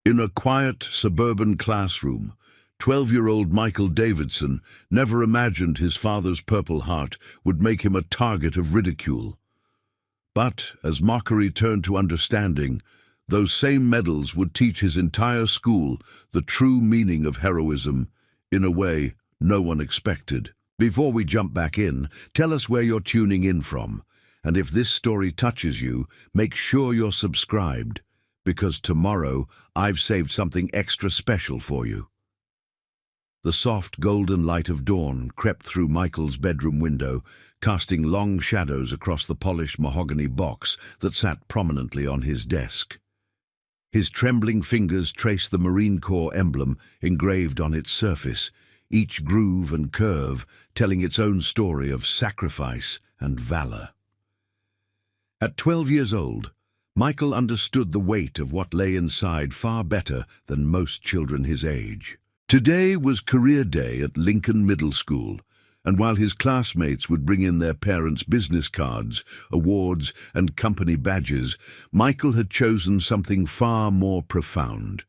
In a quiet, suburban classroom, 12-year-old Michael Davidson never imagined his father's Purple Heart would make him a target of ridicule. But, as mockery turned to understanding, those same medals would teach his entire school the true meaning of heroism in a way no one expected. Before we jump back in, tell us where you're tuning in from, and if this story touches you, make sure you're subscribed, because tomorrow I've saved something extra special for you. The soft golden light of dawn crept through Michael's bedroom window, casting long shadows across the polished mahogany box that sat prominently on his desk. His trembling fingers traced the Marine Corps emblem engraved on its surface, each groove and curve telling its own story of sacrifice and valor. At 12 years old, Michael understood the weight of what lay inside far better than most children his age. Today was career day at Lincoln Middle School, and while his classmates would bring in their parents' business cards, awards, and company badges, Michael had chosen something far more profound.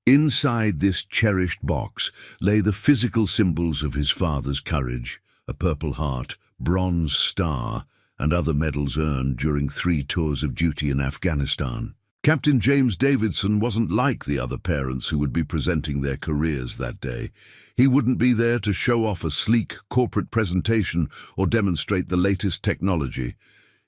Inside this cherished box lay the physical symbols of his father's courage, a Purple Heart, Bronze Star, and other medals earned during 3 tours of duty in Afghanistan. Captain James Davidson wasn't like the other parents who would be presenting their careers that day. He wouldn't be there to show off a sleek corporate presentation or demonstrate the latest technology.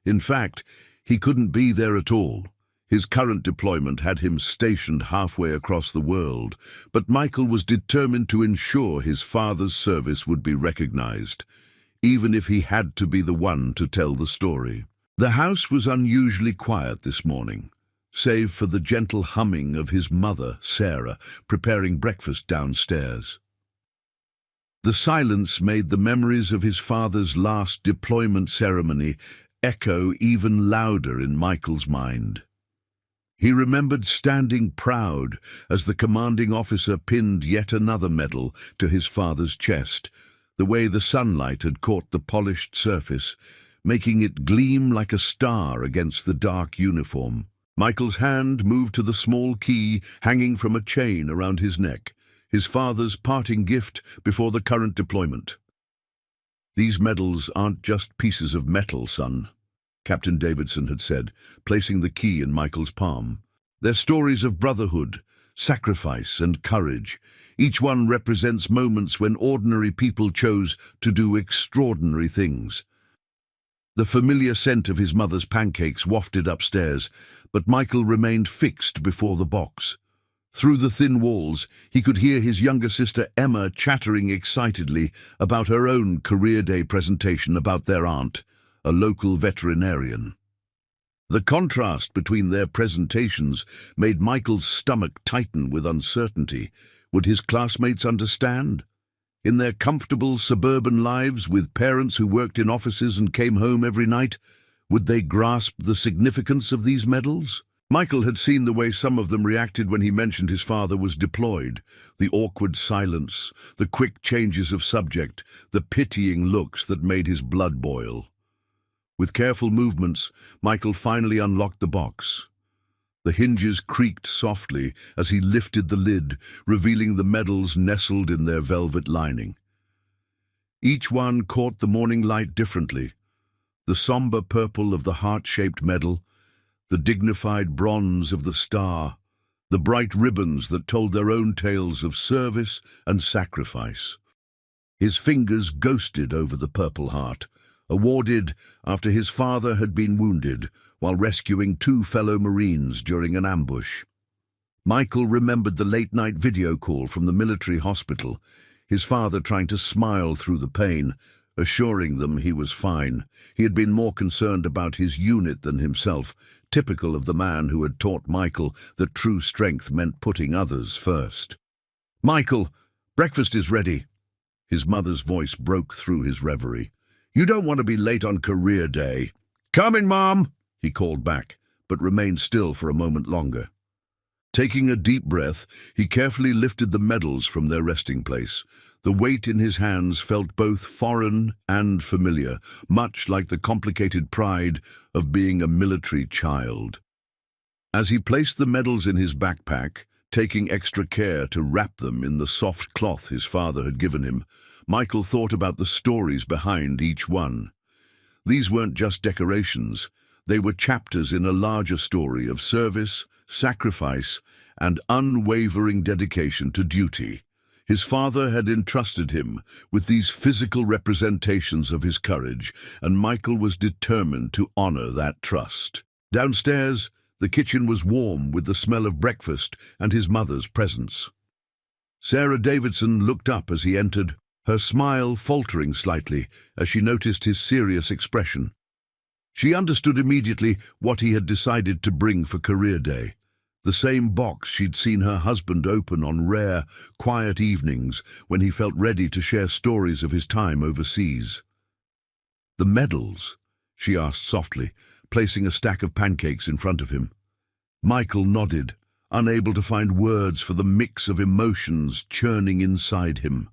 In fact, he couldn't be there at all. His current deployment had him stationed halfway across the world, but Michael was determined to ensure his father's service would be recognized, even if he had to be the one to tell the story. The house was unusually quiet this morning, save for the gentle humming of his mother, Sarah, preparing breakfast downstairs. The silence made the memories of his father's last deployment ceremony echo even louder in Michael's mind. He remembered standing proud as the commanding officer pinned yet another medal to his father's chest, the way the sunlight had caught the polished surface, making it gleam like a star against the dark uniform. Michael's hand moved to the small key hanging from a chain around his neck, his father's parting gift before the current deployment. "These medals aren't just pieces of metal, son," Captain Davidson had said, placing the key in Michael's palm. "They're stories of brotherhood, sacrifice, and courage. Each one represents moments when ordinary people chose to do extraordinary things." The familiar scent of his mother's pancakes wafted upstairs, but Michael remained fixed before the box. Through the thin walls, he could hear his younger sister Emma chattering excitedly about her own career day presentation about their aunt, a local veterinarian. The contrast between their presentations made Michael's stomach tighten with uncertainty. Would his classmates understand? In their comfortable suburban lives with parents who worked in offices and came home every night, would they grasp the significance of these medals? Michael had seen the way some of them reacted when he mentioned his father was deployed, the awkward silence, the quick changes of subject, the pitying looks that made his blood boil. With careful movements, Michael finally unlocked the box. The hinges creaked softly as he lifted the lid, revealing the medals nestled in their velvet lining. Each one caught the morning light differently. The somber purple of the heart-shaped medal, the dignified bronze of the star, the bright ribbons that told their own tales of service and sacrifice. His fingers ghosted over the Purple Heart, awarded after his father had been wounded while rescuing 2 fellow Marines during an ambush. Michael remembered the late-night video call from the military hospital, his father trying to smile through the pain, assuring them he was fine. He had been more concerned about his unit than himself, typical of the man who had taught Michael that true strength meant putting others first. "Michael, breakfast is ready." His mother's voice broke through his reverie. "You don't want to be late on career day." "Coming, Mom," he called back, but remained still for a moment longer. Taking a deep breath, he carefully lifted the medals from their resting place. The weight in his hands felt both foreign and familiar, much like the complicated pride of being a military child. As he placed the medals in his backpack, Taking extra care to wrap them in the soft cloth his father had given him, Michael thought about the stories behind each one. These weren't just decorations, they were chapters in a larger story of service, sacrifice, and unwavering dedication to duty. His father had entrusted him with these physical representations of his courage, and Michael was determined to honor that trust. Downstairs, the kitchen was warm with the smell of breakfast and his mother's presence. Sarah Davidson looked up as he entered, her smile faltering slightly as she noticed his serious expression. She understood immediately what he had decided to bring for career day. The same box she'd seen her husband open on rare, quiet evenings when he felt ready to share stories of his time overseas. "The medals?" she asked softly, placing a stack of pancakes in front of him. Michael nodded, unable to find words for the mix of emotions churning inside him.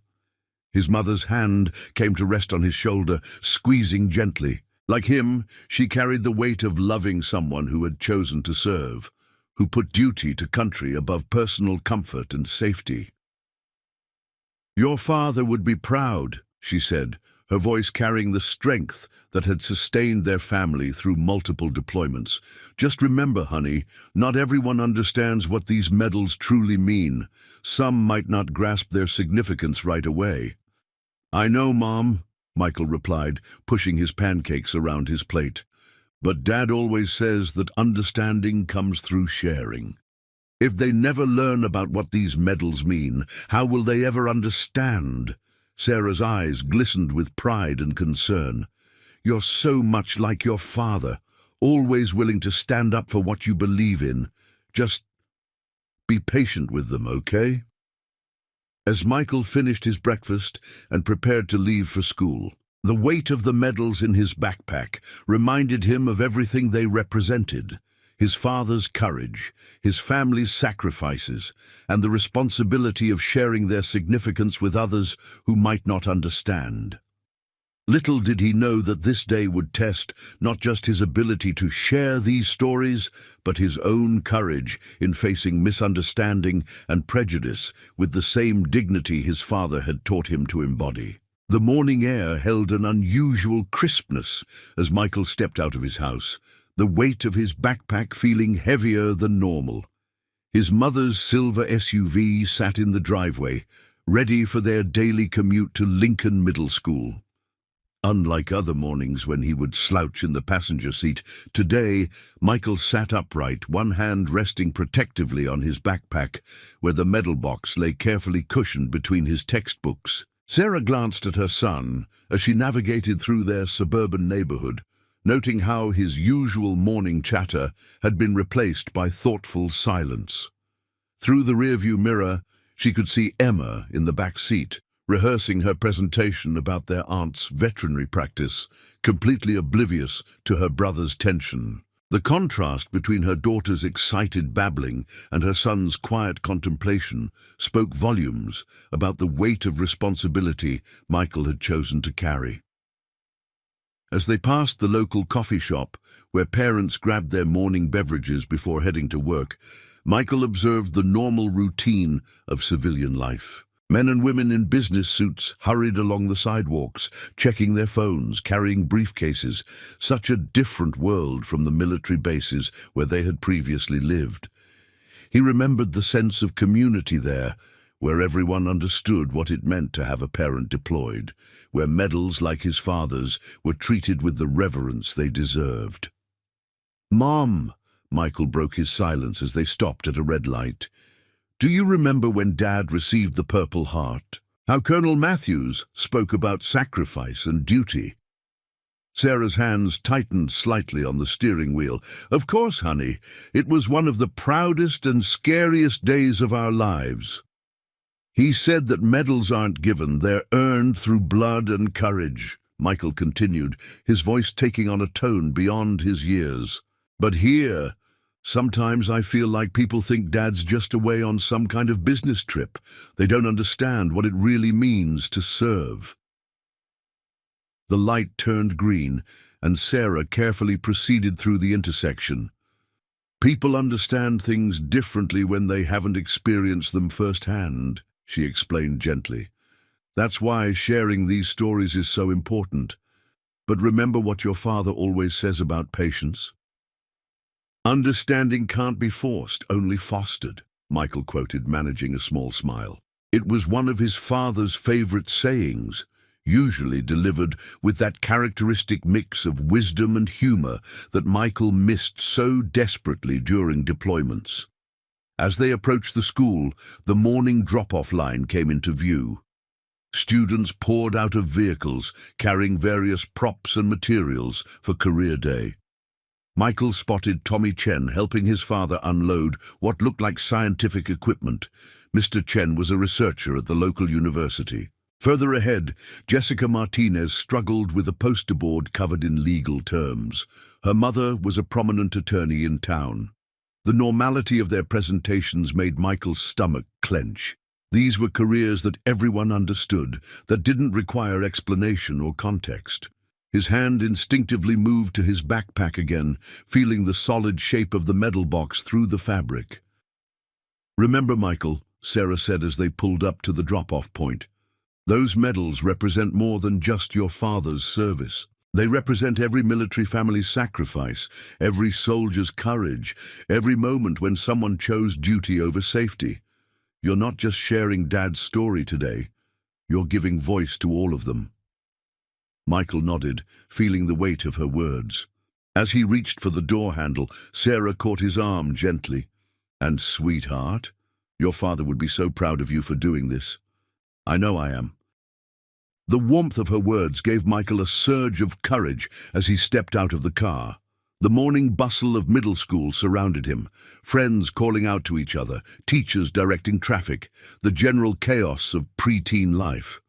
His mother's hand came to rest on his shoulder, squeezing gently. Like him, she carried the weight of loving someone who had chosen to serve, who put duty to country above personal comfort and safety. "Your father would be proud," she said, her voice carrying the strength that had sustained their family through multiple deployments. "Just remember, honey, not everyone understands what these medals truly mean. Some might not grasp their significance right away." "I know, Mom," Michael replied, pushing his pancakes around his plate. "But Dad always says that understanding comes through sharing. If they never learn about what these medals mean, how will they ever understand?" Sarah's eyes glistened with pride and concern. "You're so much like your father, always willing to stand up for what you believe in. Just be patient with them, okay?" As Michael finished his breakfast and prepared to leave for school, the weight of the medals in his backpack reminded him of everything they represented: his father's courage, his family's sacrifices, and the responsibility of sharing their significance with others who might not understand. Little did he know that this day would test not just his ability to share these stories, but his own courage in facing misunderstanding and prejudice with the same dignity his father had taught him to embody. The morning air held an unusual crispness as Michael stepped out of his house, the weight of his backpack feeling heavier than normal. His mother's silver SUV sat in the driveway, ready for their daily commute to Lincoln Middle School. Unlike other mornings when he would slouch in the passenger seat, today Michael sat upright, one hand resting protectively on his backpack, where the medal box lay carefully cushioned between his textbooks. Sarah glanced at her son as she navigated through their suburban neighborhood, noting how his usual morning chatter had been replaced by thoughtful silence. Through the rearview mirror, she could see Emma in the back seat, rehearsing her presentation about their aunt's veterinary practice, completely oblivious to her brother's tension. The contrast between her daughter's excited babbling and her son's quiet contemplation spoke volumes about the weight of responsibility Michael had chosen to carry. As they passed the local coffee shop, where parents grabbed their morning beverages before heading to work, Michael observed the normal routine of civilian life. Men and women in business suits hurried along the sidewalks, checking their phones, carrying briefcases. Such a different world from the military bases where they had previously lived. He remembered the sense of community there, where everyone understood what it meant to have a parent deployed, where medals like his father's were treated with the reverence they deserved. "Mom," Michael broke his silence as they stopped at a red light. "Do you remember when Dad received the Purple Heart? How Colonel Matthews spoke about sacrifice and duty?" Sarah's hands tightened slightly on the steering wheel. "Of course, honey. It was one of the proudest and scariest days of our lives. He said that medals aren't given, they're earned through blood and courage," Michael continued, his voice taking on a tone beyond his years. "But here, sometimes I feel like people think Dad's just away on some kind of business trip. They don't understand what it really means to serve." The light turned green, and Sarah carefully proceeded through the intersection. People understand things differently when they haven't experienced them firsthand, she explained gently. That's why sharing these stories is so important. But remember what your father always says about patience? Understanding can't be forced, only fostered, Michael quoted, managing a small smile. It was one of his father's favorite sayings, usually delivered with that characteristic mix of wisdom and humor that Michael missed so desperately during deployments. As they approached the school, the morning drop-off line came into view. Students poured out of vehicles, carrying various props and materials for career day. Michael spotted Tommy Chen helping his father unload what looked like scientific equipment. Mr. Chen was a researcher at the local university. Further ahead, Jessica Martinez struggled with a poster board covered in legal terms. Her mother was a prominent attorney in town. The normality of their presentations made Michael's stomach clench. These were careers that everyone understood, that didn't require explanation or context. His hand instinctively moved to his backpack again, feeling the solid shape of the medal box through the fabric. "Remember, Michael," Sarah said as they pulled up to the drop-off point, "those medals represent more than just your father's service. They represent every military family's sacrifice, every soldier's courage, every moment when someone chose duty over safety. You're not just sharing Dad's story today, you're giving voice to all of them." Michael nodded, feeling the weight of her words. As he reached for the door handle, Sarah caught his arm gently. "And sweetheart, your father would be so proud of you for doing this. I know I am." The warmth of her words gave Michael a surge of courage as he stepped out of the car. The morning bustle of middle school surrounded him, friends calling out to each other, teachers directing traffic, the general chaos of preteen life.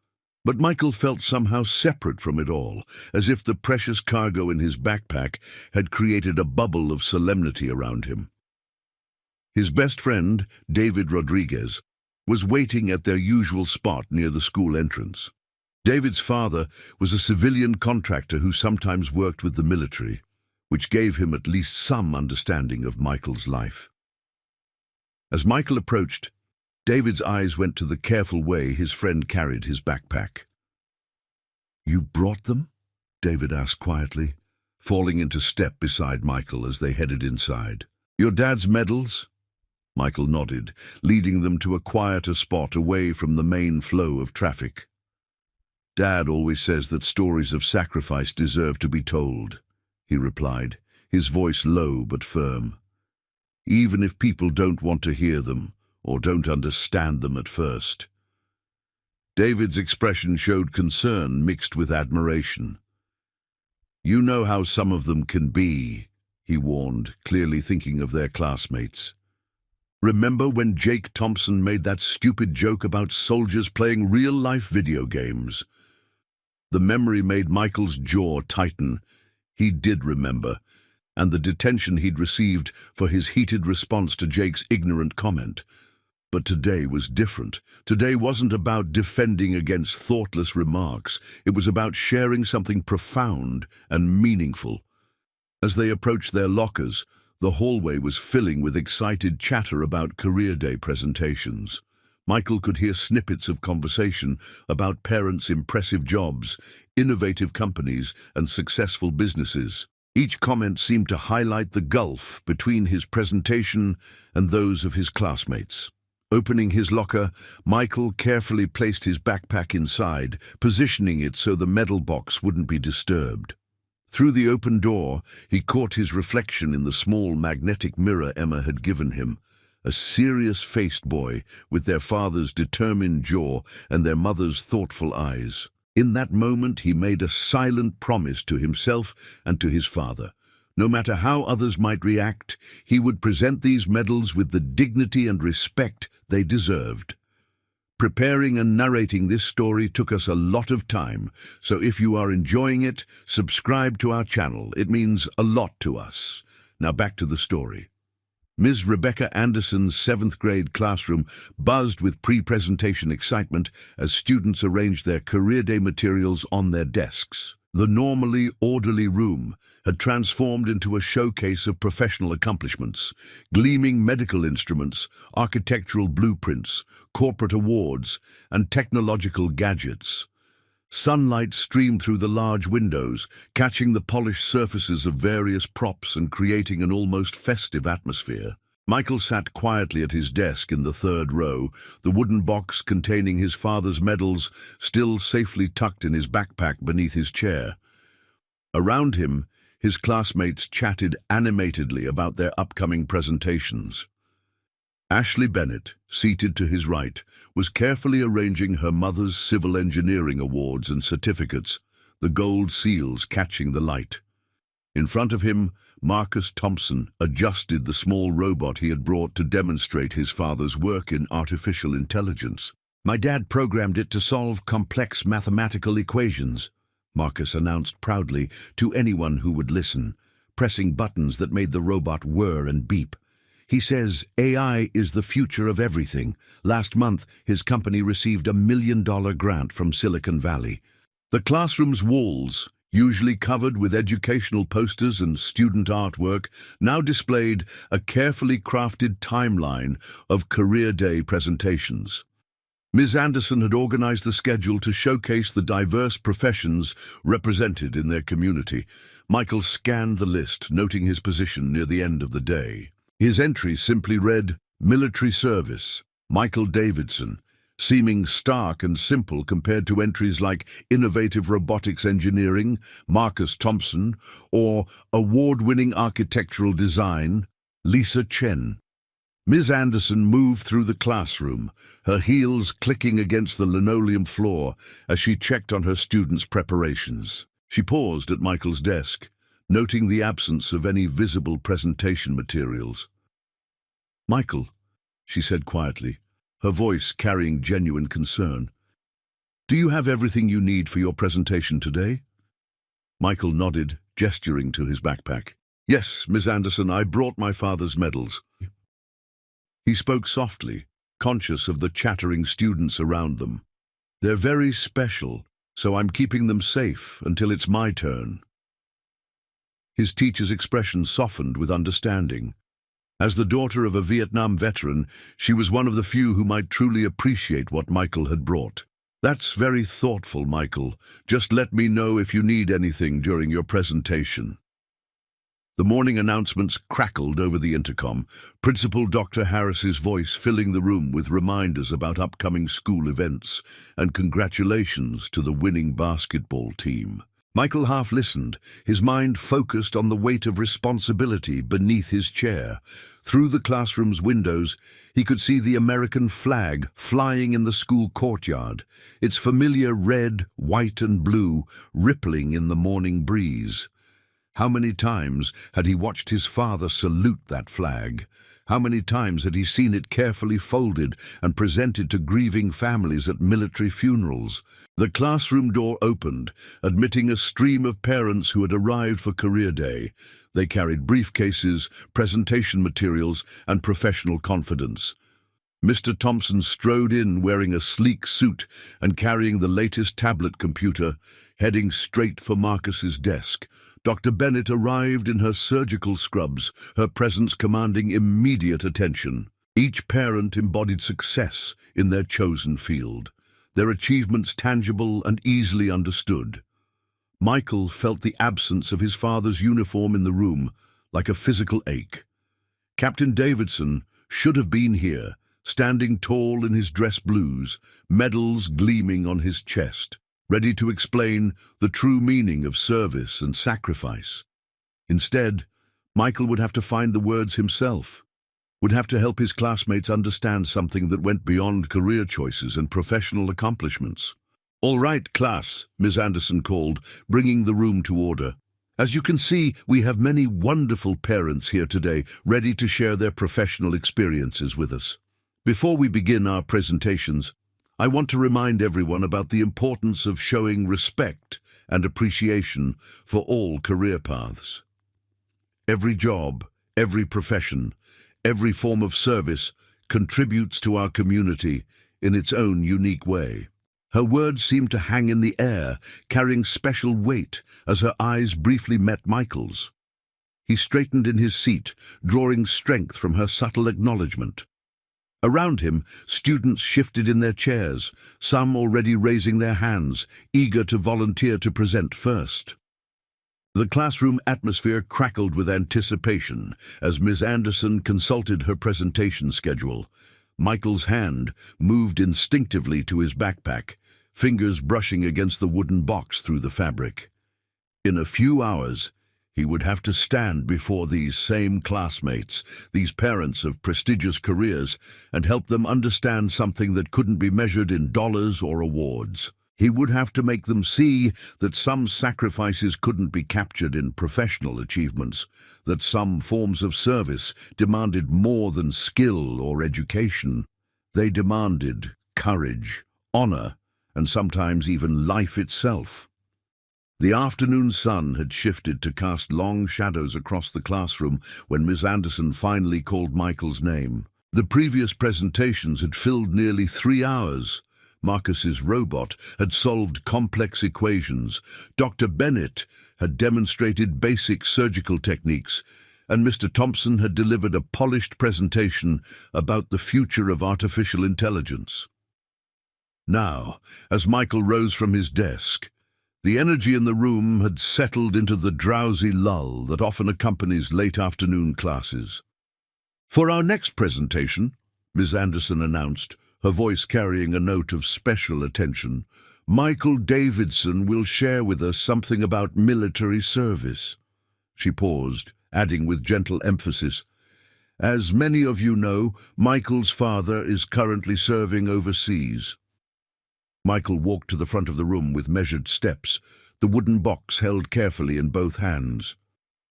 But Michael felt somehow separate from it all, as if the precious cargo in his backpack had created a bubble of solemnity around him. His best friend, David Rodriguez, was waiting at their usual spot near the school entrance. David's father was a civilian contractor who sometimes worked with the military, which gave him at least some understanding of Michael's life. As Michael approached, David's eyes went to the careful way his friend carried his backpack. "You brought them?" David asked quietly, falling into step beside Michael as they headed inside. "Your dad's medals?" Michael nodded, leading them to a quieter spot away from the main flow of traffic. "Dad always says that stories of sacrifice deserve to be told," he replied, his voice low but firm. "Even if people don't want to hear them, or don't understand them at first." David's expression showed concern mixed with admiration. "You know how some of them can be," he warned, clearly thinking of their classmates. "Remember when Jake Thompson made that stupid joke about soldiers playing real-life video games?" The memory made Michael's jaw tighten. He did remember, and the detention he'd received for his heated response to Jake's ignorant comment. But today was different. Today wasn't about defending against thoughtless remarks. It was about sharing something profound and meaningful. As they approached their lockers, the hallway was filling with excited chatter about career day presentations. Michael could hear snippets of conversation about parents' impressive jobs, innovative companies, and successful businesses. Each comment seemed to highlight the gulf between his presentation and those of his classmates. Opening his locker, Michael carefully placed his backpack inside, positioning it so the medal box wouldn't be disturbed. Through the open door, he caught his reflection in the small magnetic mirror Emma had given him. A serious-faced boy with their father's determined jaw and their mother's thoughtful eyes. In that moment, he made a silent promise to himself and to his father. No matter how others might react, he would present these medals with the dignity and respect they deserved. Preparing and narrating this story took us a lot of time, so if you are enjoying it, subscribe to our channel. It means a lot to us. Now back to the story. Ms. Rebecca Anderson's 7th grade classroom buzzed with pre-presentation excitement as students arranged their career day materials on their desks. The normally orderly room had transformed into a showcase of professional accomplishments, gleaming medical instruments, architectural blueprints, corporate awards, and technological gadgets. Sunlight streamed through the large windows, catching the polished surfaces of various props and creating an almost festive atmosphere. Michael sat quietly at his desk in the third row, the wooden box containing his father's medals still safely tucked in his backpack beneath his chair. Around him, his classmates chatted animatedly about their upcoming presentations. Ashley Bennett, seated to his right, was carefully arranging her mother's civil engineering awards and certificates, the gold seals catching the light. In front of him, Marcus Thompson adjusted the small robot he had brought to demonstrate his father's work in artificial intelligence. "My dad programmed it to solve complex mathematical equations," Marcus announced proudly to anyone who would listen, pressing buttons that made the robot whir and beep. "He says AI is the future of everything. Last month, his company received $1 million grant from Silicon Valley." The classroom's walls, usually covered with educational posters and student artwork, now displayed a carefully crafted timeline of career day presentations. Ms. Anderson had organized the schedule to showcase the diverse professions represented in their community. Michael scanned the list, noting his position near the end of the day. His entry simply read, "Military Service, Michael Davidson," seeming stark and simple compared to entries like Innovative Robotics Engineering, Marcus Thompson, or Award-winning Architectural Design, Lisa Chen. Ms. Anderson moved through the classroom, her heels clicking against the linoleum floor as she checked on her students' preparations. She paused at Michael's desk, noting the absence of any visible presentation materials. "Michael," she said quietly, her voice carrying genuine concern, "do you have everything you need for your presentation today?" Michael nodded, gesturing to his backpack. "Yes, Miss Anderson, I brought my father's medals." He spoke softly, conscious of the chattering students around them. "They're very special, so I'm keeping them safe until it's my turn." His teacher's expression softened with understanding. As the daughter of a Vietnam veteran, she was one of the few who might truly appreciate what Michael had brought. "That's very thoughtful, Michael. Just let me know if you need anything during your presentation." The morning announcements crackled over the intercom, Principal Dr. Harris's voice filling the room with reminders about upcoming school events and congratulations to the winning basketball team. Michael half listened, his mind focused on the weight of responsibility beneath his chair. Through the classroom's windows, he could see the American flag flying in the school courtyard, its familiar red, white, and blue rippling in the morning breeze. How many times had he watched his father salute that flag? How many times had he seen it carefully folded and presented to grieving families at military funerals? The classroom door opened, admitting a stream of parents who had arrived for career day. They carried briefcases, presentation materials, and professional confidence. Mr. Thompson strode in wearing a sleek suit and carrying the latest tablet computer, heading straight for Marcus's desk. Dr. Bennett arrived in her surgical scrubs, her presence commanding immediate attention. Each parent embodied success in their chosen field, their achievements tangible and easily understood. Michael felt the absence of his father's uniform in the room like a physical ache. Captain Davidson should have been here, standing tall in his dress blues, medals gleaming on his chest, ready to explain the true meaning of service and sacrifice. Instead, Michael would have to find the words himself, would have to help his classmates understand something that went beyond career choices and professional accomplishments. "All right, class," Ms. Anderson called, bringing the room to order. "As you can see, we have many wonderful parents here today, ready to share their professional experiences with us. Before we begin our presentations, I want to remind everyone about the importance of showing respect and appreciation for all career paths. Every job, every profession, every form of service contributes to our community in its own unique way. Her words seemed to hang in the air, carrying special weight as her eyes briefly met Michael's. He straightened in his seat, drawing strength from her subtle acknowledgement. Around him, students shifted in their chairs, some already raising their hands, eager to volunteer to present first. The classroom atmosphere crackled with anticipation as Miss Anderson consulted her presentation schedule. Michael's hand moved instinctively to his backpack, fingers brushing against the wooden box through the fabric. In a few hours, he would have to stand before these same classmates, these parents of prestigious careers, and help them understand something that couldn't be measured in dollars or awards. He would have to make them see that some sacrifices couldn't be captured in professional achievements, that some forms of service demanded more than skill or education. They demanded courage, honor, and sometimes even life itself. The afternoon sun had shifted to cast long shadows across the classroom when Miss Anderson finally called Michael's name. The previous presentations had filled nearly 3 hours. Marcus's robot had solved complex equations, Dr. Bennett had demonstrated basic surgical techniques, and Mr. Thompson had delivered a polished presentation about the future of artificial intelligence. Now, as Michael rose from his desk, the energy in the room had settled into the drowsy lull that often accompanies late afternoon classes. "For our next presentation," Ms. Anderson announced, her voice carrying a note of special attention, "Michael Davidson will share with us something about military service." She paused, adding with gentle emphasis, "As many of you know, Michael's father is currently serving overseas." Michael walked to the front of the room with measured steps, the wooden box held carefully in both hands.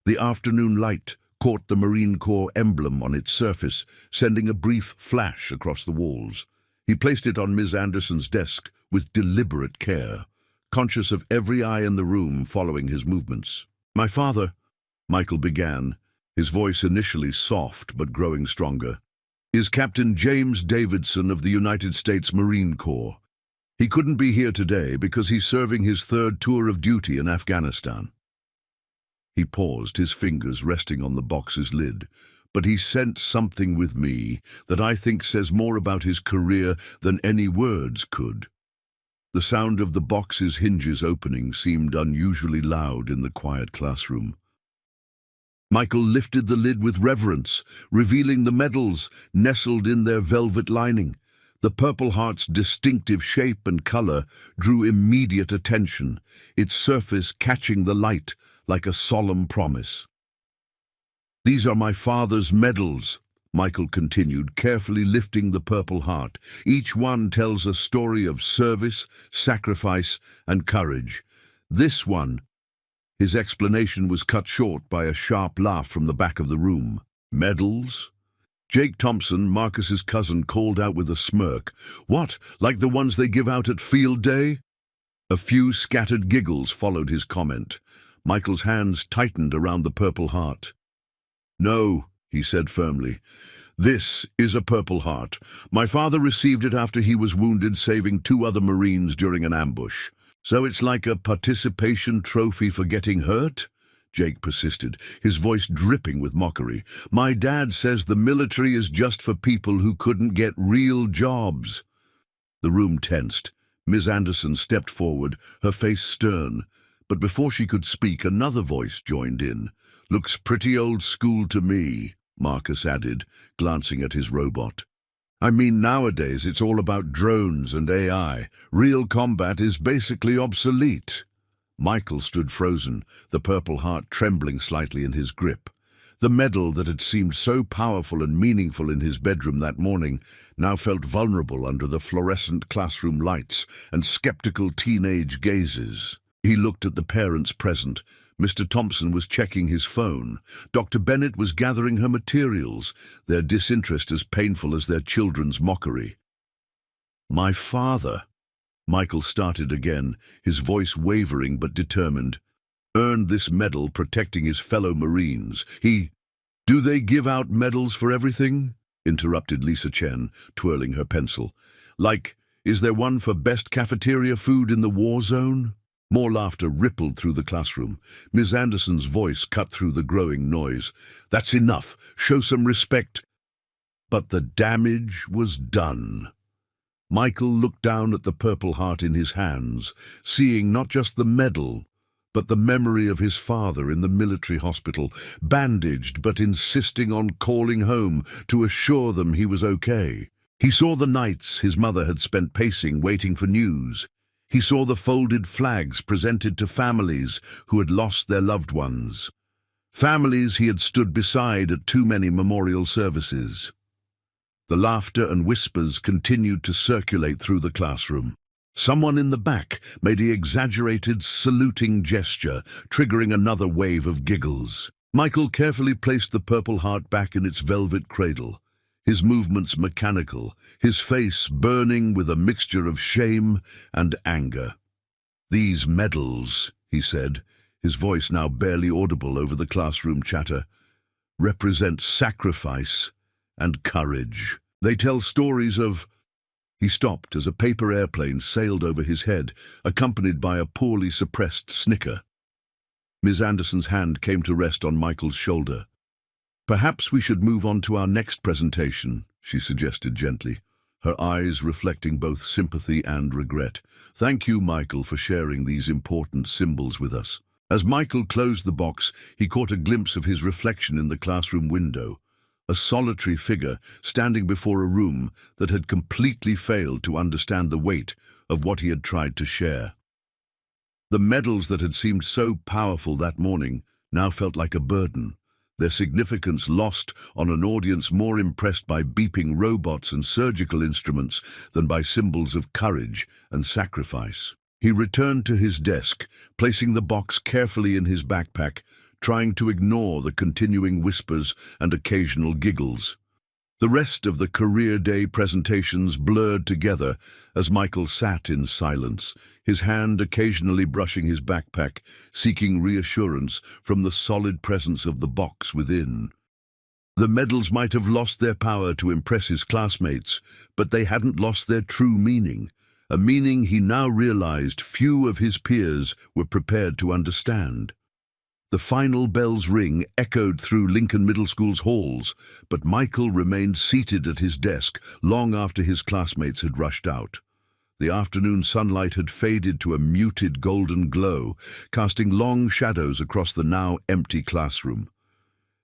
The afternoon light caught the Marine Corps emblem on its surface, sending a brief flash across the walls. He placed it on Miss Anderson's desk with deliberate care, conscious of every eye in the room following his movements. "My father," Michael began, his voice initially soft but growing stronger, "is Captain James Davidson of the United States Marine Corps. He couldn't be here today because he's serving his 3rd tour of duty in Afghanistan." He paused, his fingers resting on the box's lid. "But he sent something with me that I think says more about his career than any words could." The sound of the box's hinges opening seemed unusually loud in the quiet classroom. Michael lifted the lid with reverence, revealing the medals nestled in their velvet lining. The Purple Heart's distinctive shape and color drew immediate attention, its surface catching the light like a solemn promise. "These are my father's medals," Michael continued, carefully lifting the Purple Heart. "Each one tells a story of service, sacrifice, and courage. This one—" His explanation was cut short by a sharp laugh from the back of the room. "Medals?" Jake Thompson, Marcus's cousin, called out with a smirk. "What, like the ones they give out at field day?" A few scattered giggles followed his comment. Michael's hands tightened around the Purple Heart. "No," he said firmly. "This is a Purple Heart. My father received it after he was wounded saving 2 other Marines during an ambush. So it's like a participation trophy for getting hurt?" Jake persisted, his voice dripping with mockery. "My dad says the military is just for people who couldn't get real jobs." The room tensed. Miss Anderson stepped forward, her face stern. But before she could speak, another voice joined in. "Looks pretty old school to me," Marcus added, glancing at his robot. "I mean, nowadays it's all about drones and AI. Real combat is basically obsolete." Michael stood frozen, the Purple Heart trembling slightly in his grip. The medal that had seemed so powerful and meaningful in his bedroom that morning now felt vulnerable under the fluorescent classroom lights and skeptical teenage gazes. He looked at the parents present. Mr. Thompson was checking his phone. Dr. Bennett was gathering her materials, their disinterest as painful as their children's mockery. "My father," Michael started again, his voice wavering but determined, "earned this medal protecting his fellow Marines. Do they give out medals for everything?" interrupted Lisa Chen, twirling her pencil. "Like, Is there one for best cafeteria food in the war zone? More laughter rippled through the classroom. Ms. Anderson's voice cut through the growing noise. That's enough. Show some respect. But the damage was done. Michael looked down at the Purple Heart in his hands, seeing not just the medal, but the memory of his father in the military hospital, bandaged but insisting on calling home to assure them he was okay. He saw the nights his mother had spent pacing, waiting for news. He saw the folded flags presented to families who had lost their loved ones. Families he had stood beside at too many memorial services. The laughter and whispers continued to circulate through the classroom. Someone in the back made an exaggerated saluting gesture, triggering another wave of giggles. Michael carefully placed the Purple Heart back in its velvet cradle, his movements mechanical, his face burning with a mixture of shame and anger. "These medals," he said, his voice now barely audible over the classroom chatter, "represent sacrifice and courage. They tell stories of—" He stopped as a paper airplane sailed over his head, accompanied by a poorly suppressed snicker. Ms. Anderson's hand came to rest on Michael's shoulder. "Perhaps we should move on to our next presentation," she suggested gently, her eyes reflecting both sympathy and regret. "Thank you, Michael, for sharing these important symbols with us." As Michael closed the box, he caught a glimpse of his reflection in the classroom window, a solitary figure standing before a room that had completely failed to understand the weight of what he had tried to share. The medals that had seemed so powerful that morning now felt like a burden, their significance lost on an audience more impressed by beeping robots and surgical instruments than by symbols of courage and sacrifice. He returned to his desk, placing the box carefully in his backpack, trying to ignore the continuing whispers and occasional giggles. The rest of the career day presentations blurred together as Michael sat in silence, his hand occasionally brushing his backpack, seeking reassurance from the solid presence of the box within. The medals might have lost their power to impress his classmates, but they hadn't lost their true meaning, a meaning he now realized few of his peers were prepared to understand. The final bell's ring echoed through Lincoln Middle School's halls, but Michael remained seated at his desk long after his classmates had rushed out. The afternoon sunlight had faded to a muted golden glow, casting long shadows across the now empty classroom.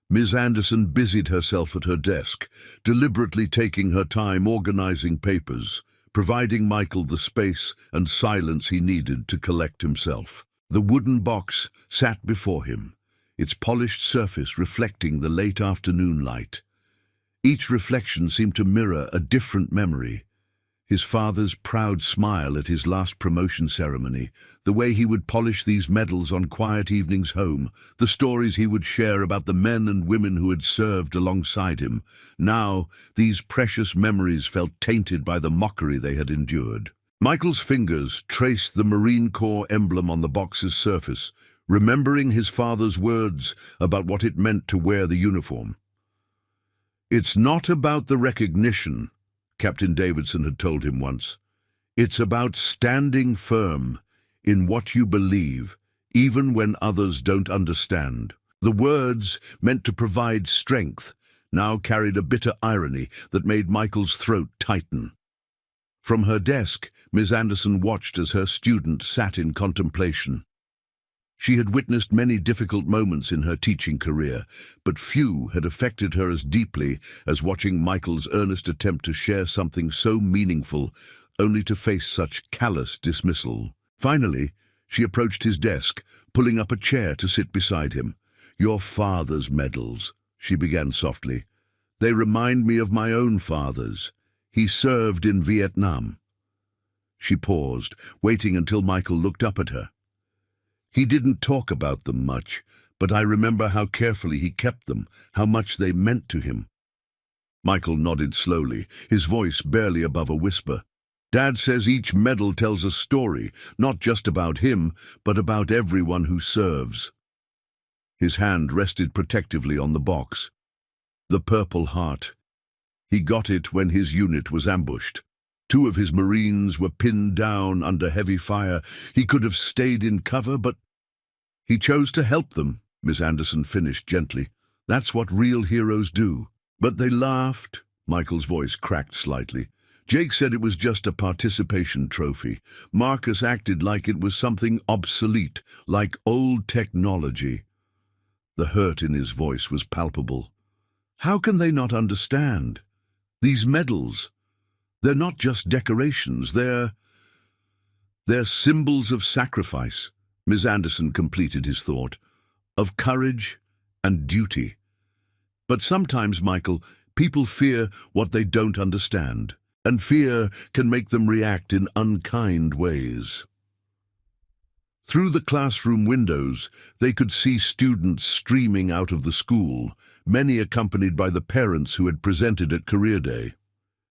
Ms. Anderson busied herself at her desk, deliberately taking her time organizing papers, providing Michael the space and silence he needed to collect himself. The wooden box sat before him, its polished surface reflecting the late afternoon light. Each reflection seemed to mirror a different memory. His father's proud smile at his last promotion ceremony, the way he would polish these medals on quiet evenings home, the stories he would share about the men and women who had served alongside him. Now, these precious memories felt tainted by the mockery they had endured. Michael's fingers traced the Marine Corps emblem on the box's surface, remembering his father's words about what it meant to wear the uniform. "It's not about the recognition," Captain Davidson had told him once. "It's about standing firm in what you believe, even when others don't understand." The words, meant to provide strength, now carried a bitter irony that made Michael's throat tighten. From her desk, Ms. Anderson watched as her student sat in contemplation. She had witnessed many difficult moments in her teaching career, but few had affected her as deeply as watching Michael's earnest attempt to share something so meaningful, only to face such callous dismissal. Finally, she approached his desk, pulling up a chair to sit beside him. "Your father's medals," she began softly. "They remind me of my own father's. He served in Vietnam." She paused, waiting until Michael looked up at her. "He didn't talk about them much, but I remember how carefully he kept them, how much they meant to him." Michael nodded slowly, his voice barely above a whisper. "Dad says each medal tells a story, not just about him, but about everyone who serves." His hand rested protectively on the box. The Purple Heart. He got it when his unit was ambushed. Two of his Marines were pinned down under heavy fire. He could have stayed in cover, but he chose to help them, Miss Anderson finished gently. That's what real heroes do. But they laughed. Michael's voice cracked slightly. Jake said it was just a participation trophy. Marcus acted like it was something obsolete, like old technology. The hurt in his voice was palpable. How can they not understand? These medals, they're not just decorations, they're symbols of sacrifice. Miss Anderson completed his thought, of courage and duty. But sometimes, Michael, people fear what they don't understand, and fear can make them react in unkind ways. Through the classroom windows, they could see students streaming out of the school, many accompanied by the parents who had presented at Career Day.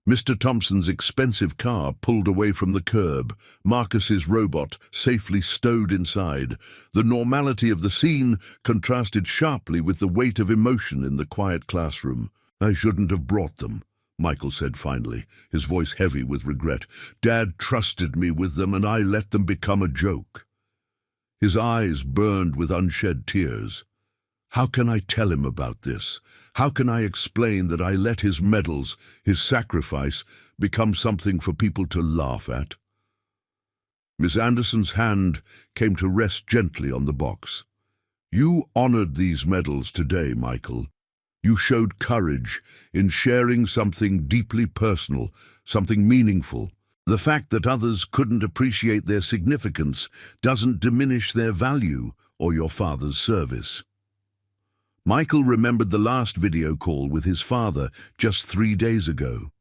Mr. Thompson's expensive car pulled away from the curb, Marcus's robot safely stowed inside. The normality of the scene contrasted sharply with the weight of emotion in the quiet classroom. "I shouldn't have brought them," Michael said finally, his voice heavy with regret. "Dad trusted me with them and I let them become a joke." His eyes burned with unshed tears. How can I tell him about this? How can I explain that I let his medals, his sacrifice, become something for people to laugh at? Miss Anderson's hand came to rest gently on the box. "You honored these medals today, Michael. You showed courage in sharing something deeply personal, something meaningful. The fact that others couldn't appreciate their significance doesn't diminish their value or your father's service." Michael remembered the last video call with his father just 3 days ago.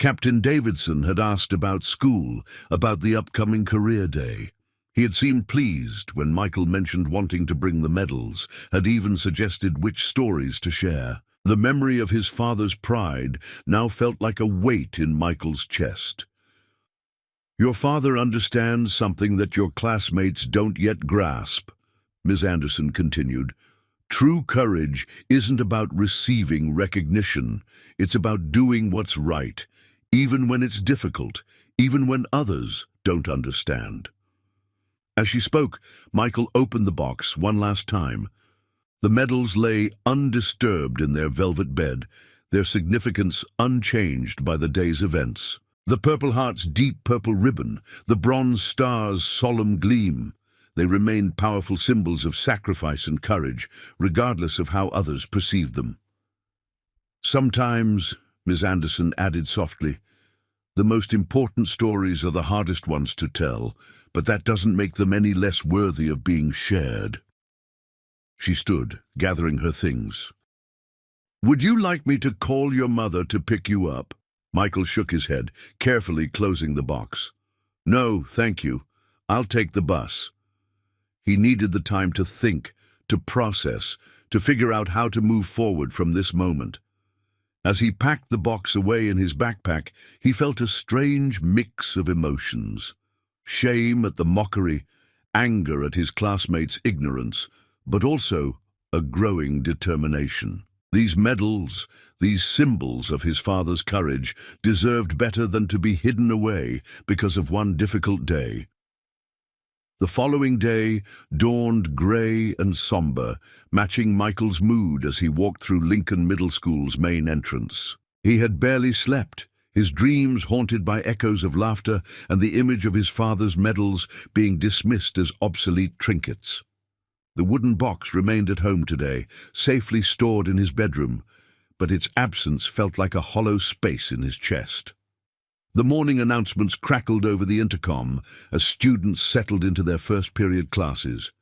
Captain Davidson had asked about school, about the upcoming career day. He had seemed pleased when Michael mentioned wanting to bring the medals, had even suggested which stories to share. The memory of his father's pride now felt like a weight in Michael's chest. "Your father understands something that your classmates don't yet grasp," Miss Anderson continued. "True courage isn't about receiving recognition. It's about doing what's right, even when it's difficult, even when others don't understand." As she spoke, Michael opened the box one last time. The medals lay undisturbed in their velvet bed, their significance unchanged by the day's events. The Purple Heart's deep purple ribbon, the Bronze Star's solemn gleam, they remained powerful symbols of sacrifice and courage, regardless of how others perceived them. "Sometimes," Miss Anderson added softly, "the most important stories are the hardest ones to tell, but that doesn't make them any less worthy of being shared." She stood, gathering her things. "Would you like me to call your mother to pick you up?" Michael shook his head, carefully closing the box. "No, thank you. I'll take the bus." He needed the time to think, to process, to figure out how to move forward from this moment. As he packed the box away in his backpack, he felt a strange mix of emotions. Shame at the mockery, anger at his classmates' ignorance, but also a growing determination. These medals, these symbols of his father's courage, deserved better than to be hidden away because of one difficult day. The following day dawned grey and somber, matching Michael's mood as he walked through Lincoln Middle School's main entrance. He had barely slept, his dreams haunted by echoes of laughter and the image of his father's medals being dismissed as obsolete trinkets. The wooden box remained at home today, safely stored in his bedroom, but its absence felt like a hollow space in his chest. The morning announcements crackled over the intercom as students settled into their first-period classes.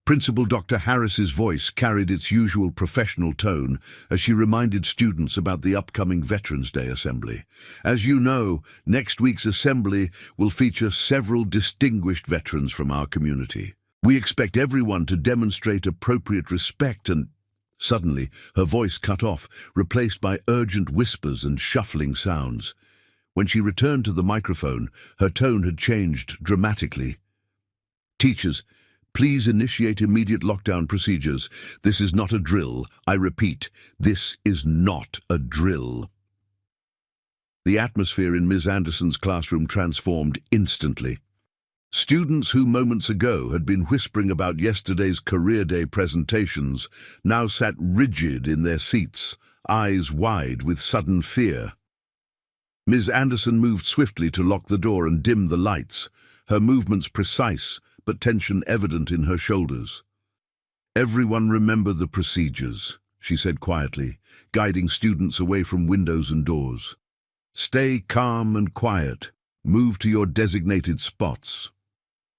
Principal Dr. Harris's voice carried its usual professional tone as she reminded students about the upcoming Veterans Day Assembly. "As you know, next week's assembly will feature several distinguished veterans from our community. We expect everyone to demonstrate appropriate respect and—" Suddenly, her voice cut off, replaced by urgent whispers and shuffling sounds. When she returned to the microphone, her tone had changed dramatically. "Teachers, please initiate immediate lockdown procedures. This is not a drill. I repeat, this is not a drill." The atmosphere in Ms. Anderson's classroom transformed instantly. Students who moments ago had been whispering about yesterday's career day presentations now sat rigid in their seats, eyes wide with sudden fear. Ms. Anderson moved swiftly to lock the door and dim the lights, her movements precise but tension evident in her shoulders. "Everyone remember the procedures," she said quietly, guiding students away from windows and doors. "Stay calm and quiet. Move to your designated spots."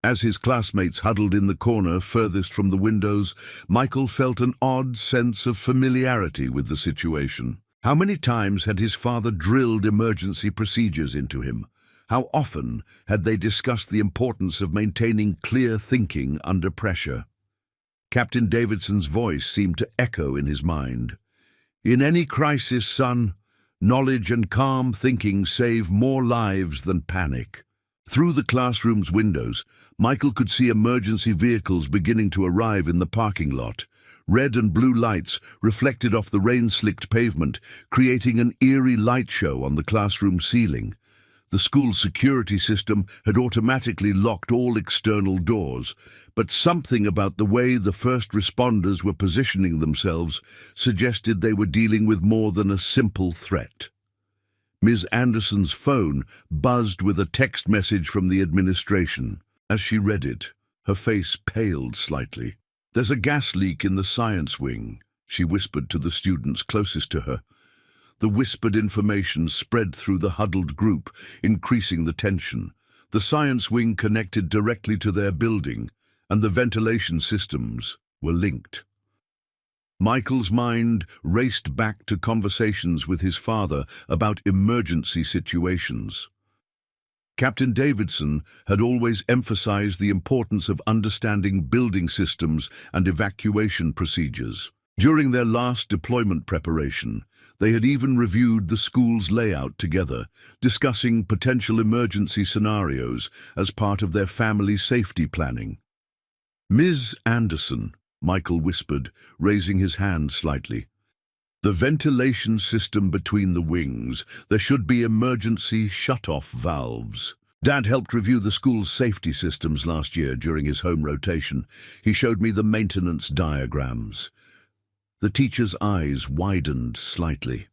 As his classmates huddled in the corner furthest from the windows, Michael felt an odd sense of familiarity with the situation. How many times had his father drilled emergency procedures into him? How often had they discussed the importance of maintaining clear thinking under pressure? Captain Davidson's voice seemed to echo in his mind. "In any crisis, son, knowledge and calm thinking save more lives than panic." Through the classroom's windows, Michael could see emergency vehicles beginning to arrive in the parking lot. Red and blue lights reflected off the rain-slicked pavement, creating an eerie light show on the classroom ceiling. The school's security system had automatically locked all external doors, but something about the way the first responders were positioning themselves suggested they were dealing with more than a simple threat. Ms. Anderson's phone buzzed with a text message from the administration. As she read it, her face paled slightly. "There's a gas leak in the science wing," she whispered to the students closest to her. The whispered information spread through the huddled group, increasing the tension. The science wing connected directly to their building, and the ventilation systems were linked. Michael's mind raced back to conversations with his father about emergency situations. Captain Davidson had always emphasized the importance of understanding building systems and evacuation procedures. During their last deployment preparation, they had even reviewed the school's layout together, discussing potential emergency scenarios as part of their family safety planning. "Ms. Anderson," Michael whispered, raising his hand slightly. "The ventilation system between the wings. There should be emergency shut-off valves." Dad helped review the school's safety systems last year during his home rotation. He showed me the maintenance diagrams. The teacher's eyes widened slightly.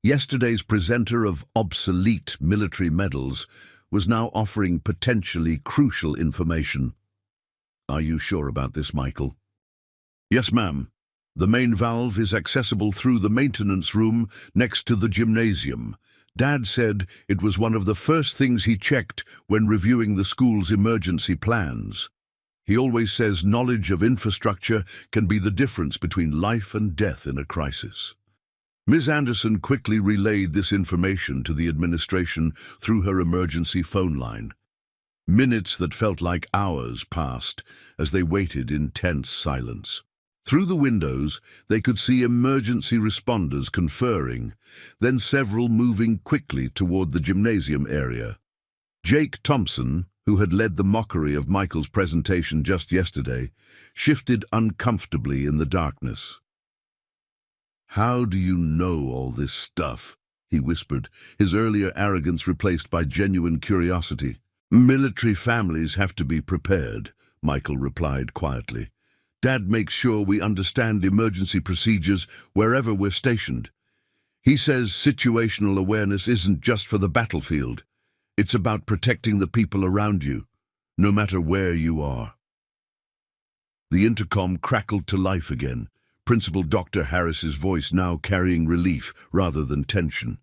Yesterday's presenter of obsolete military medals was now offering potentially crucial information. "Are you sure about this, Michael?" "Yes, ma'am. The main valve is accessible through the maintenance room next to the gymnasium. Dad said it was one of the first things he checked when reviewing the school's emergency plans. He always says knowledge of infrastructure can be the difference between life and death in a crisis." Ms. Anderson quickly relayed this information to the administration through her emergency phone line. Minutes that felt like hours passed as they waited in tense silence. Through the windows, they could see emergency responders conferring, then several moving quickly toward the gymnasium area. Jake Thompson, who had led the mockery of Michael's presentation just yesterday, shifted uncomfortably in the darkness. "How do you know all this stuff?" he whispered, his earlier arrogance replaced by genuine curiosity. "Military families have to be prepared," Michael replied quietly. "Dad makes sure we understand emergency procedures wherever we're stationed. He says situational awareness isn't just for the battlefield. It's about protecting the people around you, no matter where you are." The intercom crackled to life again, Principal Dr. Harris's voice now carrying relief rather than tension.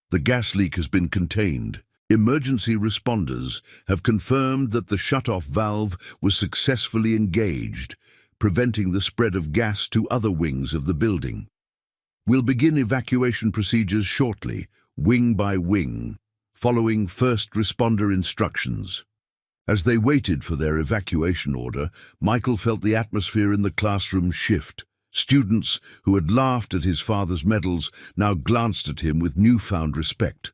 "The gas leak has been contained. Emergency responders have confirmed that the shut-off valve was successfully engaged, preventing the spread of gas to other wings of the building. We'll begin evacuation procedures shortly, wing by wing, following first responder instructions." As they waited for their evacuation order, Michael felt the atmosphere in the classroom shift. Students who had laughed at his father's medals now glanced at him with newfound respect.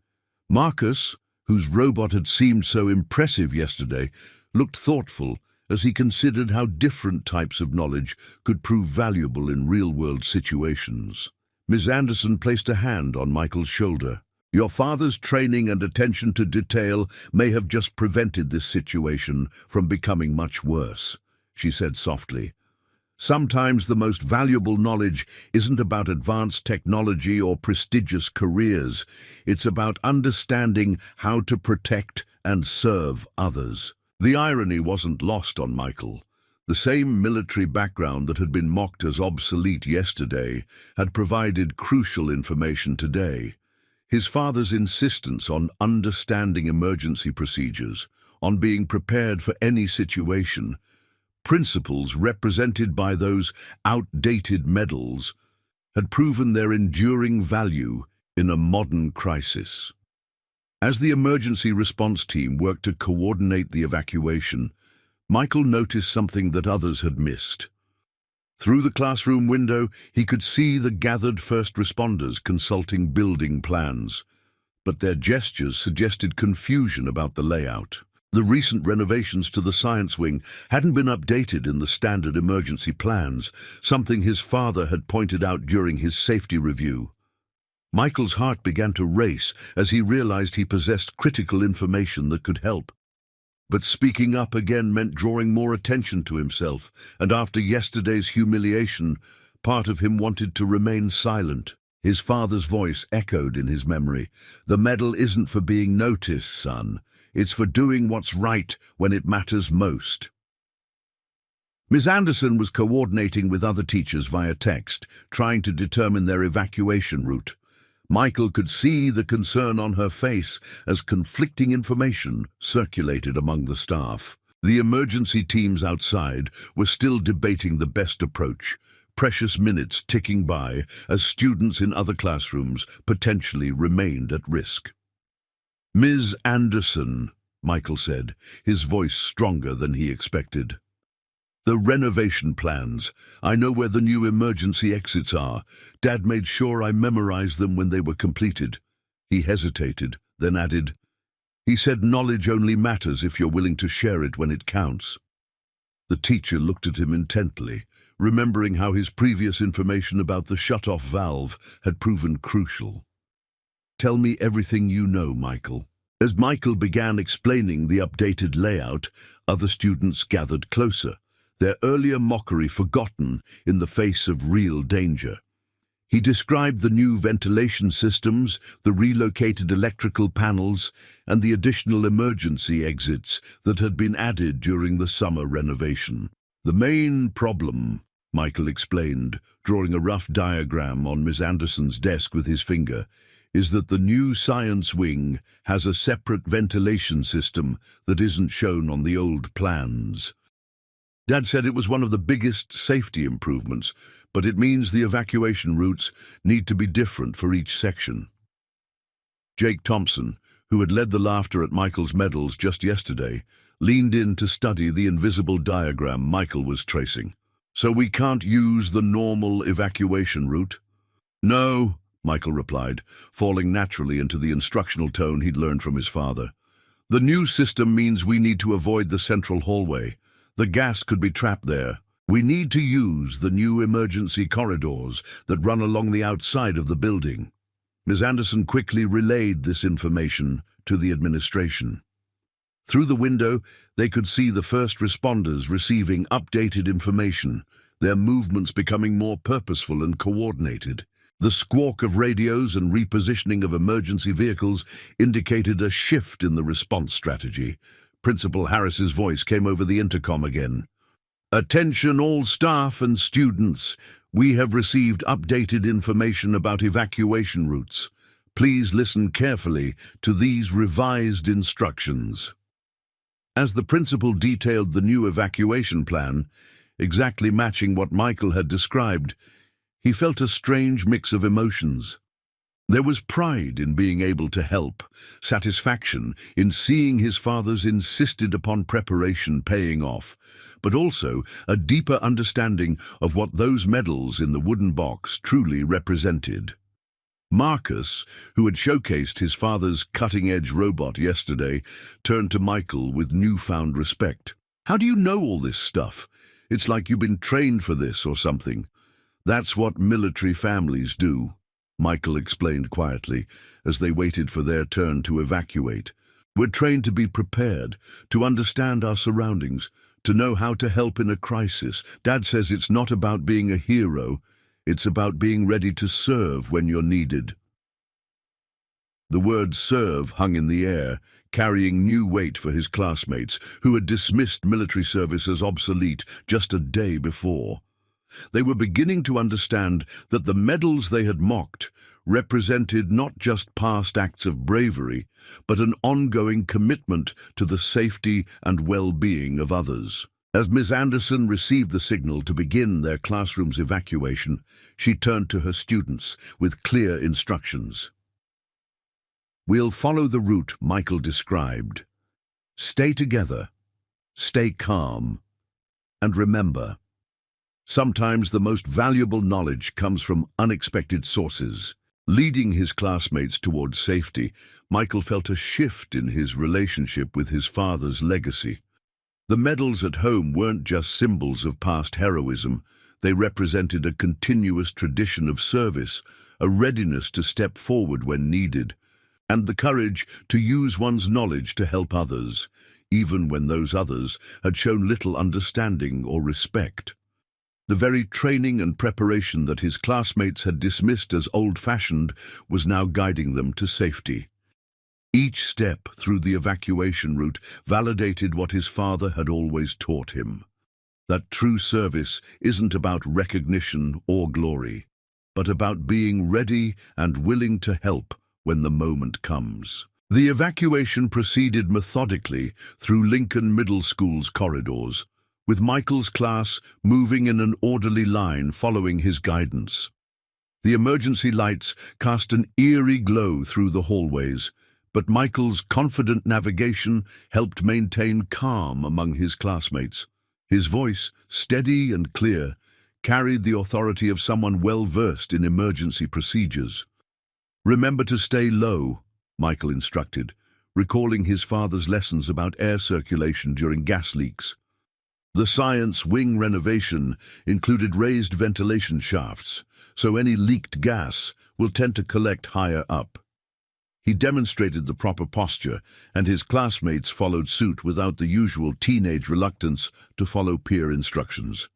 Marcus, whose robot had seemed so impressive yesterday, looked thoughtful as he considered how different types of knowledge could prove valuable in real-world situations. Ms. Anderson placed a hand on Michael's shoulder. Your father's training and attention to detail may have just prevented this situation from becoming much worse, she said softly. Sometimes the most valuable knowledge isn't about advanced technology or prestigious careers. It's about understanding how to protect and serve others. The irony wasn't lost on Michael. The same military background that had been mocked as obsolete yesterday had provided crucial information today. His father's insistence on understanding emergency procedures, on being prepared for any situation, principles represented by those outdated medals, had proven their enduring value in a modern crisis. As the emergency response team worked to coordinate the evacuation, Michael noticed something that others had missed. Through the classroom window, he could see the gathered first responders consulting building plans, but their gestures suggested confusion about the layout. The recent renovations to the science wing hadn't been updated in the standard emergency plans, something his father had pointed out during his safety review. Michael's heart began to race as he realized he possessed critical information that could help. But speaking up again meant drawing more attention to himself, and after yesterday's humiliation, part of him wanted to remain silent. His father's voice echoed in his memory. "The medal isn't for being noticed, son. It's for doing what's right when it matters most." Ms. Anderson was coordinating with other teachers via text, trying to determine their evacuation route. Michael could see the concern on her face as conflicting information circulated among the staff. The emergency teams outside were still debating the best approach, precious minutes ticking by as students in other classrooms potentially remained at risk. "Ms. Anderson," Michael said, his voice stronger than he expected. "The renovation plans. I know where the new emergency exits are. Dad made sure I memorized them when they were completed." He hesitated, then added, "He said knowledge only matters if you're willing to share it when it counts." The teacher looked at him intently, remembering how his previous information about the shut-off valve had proven crucial. "Tell me everything you know, Michael." As Michael began explaining the updated layout, other students gathered closer, their earlier mockery forgotten in the face of real danger. He described the new ventilation systems, the relocated electrical panels, and the additional emergency exits that had been added during the summer renovation. "The main problem," Michael explained, drawing a rough diagram on Ms. Anderson's desk with his finger, "is that the new science wing has a separate ventilation system that isn't shown on the old plans." Dad said it was one of the biggest safety improvements, but it means the evacuation routes need to be different for each section. Jake Thompson, who had led the laughter at Michael's medals just yesterday, leaned in to study the invisible diagram Michael was tracing. "So we can't use the normal evacuation route?" "No," Michael replied, falling naturally into the instructional tone he'd learned from his father. "The new system means we need to avoid the central hallway. The gas could be trapped there. We need to use the new emergency corridors that run along the outside of the building." Ms. Anderson quickly relayed this information to the administration. Through the window, they could see the first responders receiving updated information, their movements becoming more purposeful and coordinated. The squawk of radios and repositioning of emergency vehicles indicated a shift in the response strategy. Principal Harris's voice came over the intercom again. "Attention all staff and students. We have received updated information about evacuation routes. Please listen carefully to these revised instructions." As the principal detailed the new evacuation plan, exactly matching what Michael had described, he felt a strange mix of emotions. There was pride in being able to help, satisfaction in seeing his father's insisted upon preparation paying off, but also a deeper understanding of what those medals in the wooden box truly represented. Marcus, who had showcased his father's cutting-edge robot yesterday, turned to Michael with newfound respect. "How do you know all this stuff? It's like you've been trained for this or something." "That's what military families do." Michael explained quietly as they waited for their turn to evacuate. "We're trained to be prepared, to understand our surroundings, to know how to help in a crisis. Dad says it's not about being a hero, it's about being ready to serve when you're needed." The word serve hung in the air, carrying new weight for his classmates, who had dismissed military service as obsolete just a day before. They were beginning to understand that the medals they had mocked represented not just past acts of bravery, but an ongoing commitment to the safety and well-being of others. As Ms. Anderson received the signal to begin their classroom's evacuation, she turned to her students with clear instructions. "We'll follow the route Michael described. Stay together, stay calm, and remember, sometimes the most valuable knowledge comes from unexpected sources." Leading his classmates towards safety, Michael felt a shift in his relationship with his father's legacy. The medals at home weren't just symbols of past heroism, they represented a continuous tradition of service, a readiness to step forward when needed, and the courage to use one's knowledge to help others, even when those others had shown little understanding or respect. The very training and preparation that his classmates had dismissed as old-fashioned was now guiding them to safety. Each step through the evacuation route validated what his father had always taught him: that true service isn't about recognition or glory, but about being ready and willing to help when the moment comes. The evacuation proceeded methodically through Lincoln Middle School's corridors, with Michael's class moving in an orderly line following his guidance. The emergency lights cast an eerie glow through the hallways, but Michael's confident navigation helped maintain calm among his classmates. His voice, steady and clear, carried the authority of someone well-versed in emergency procedures. "Remember to stay low," Michael instructed, recalling his father's lessons about air circulation during gas leaks. The science wing renovation included raised ventilation shafts, so any leaked gas will tend to collect higher up. He demonstrated the proper posture, and his classmates followed suit without the usual teenage reluctance to follow peer instructions.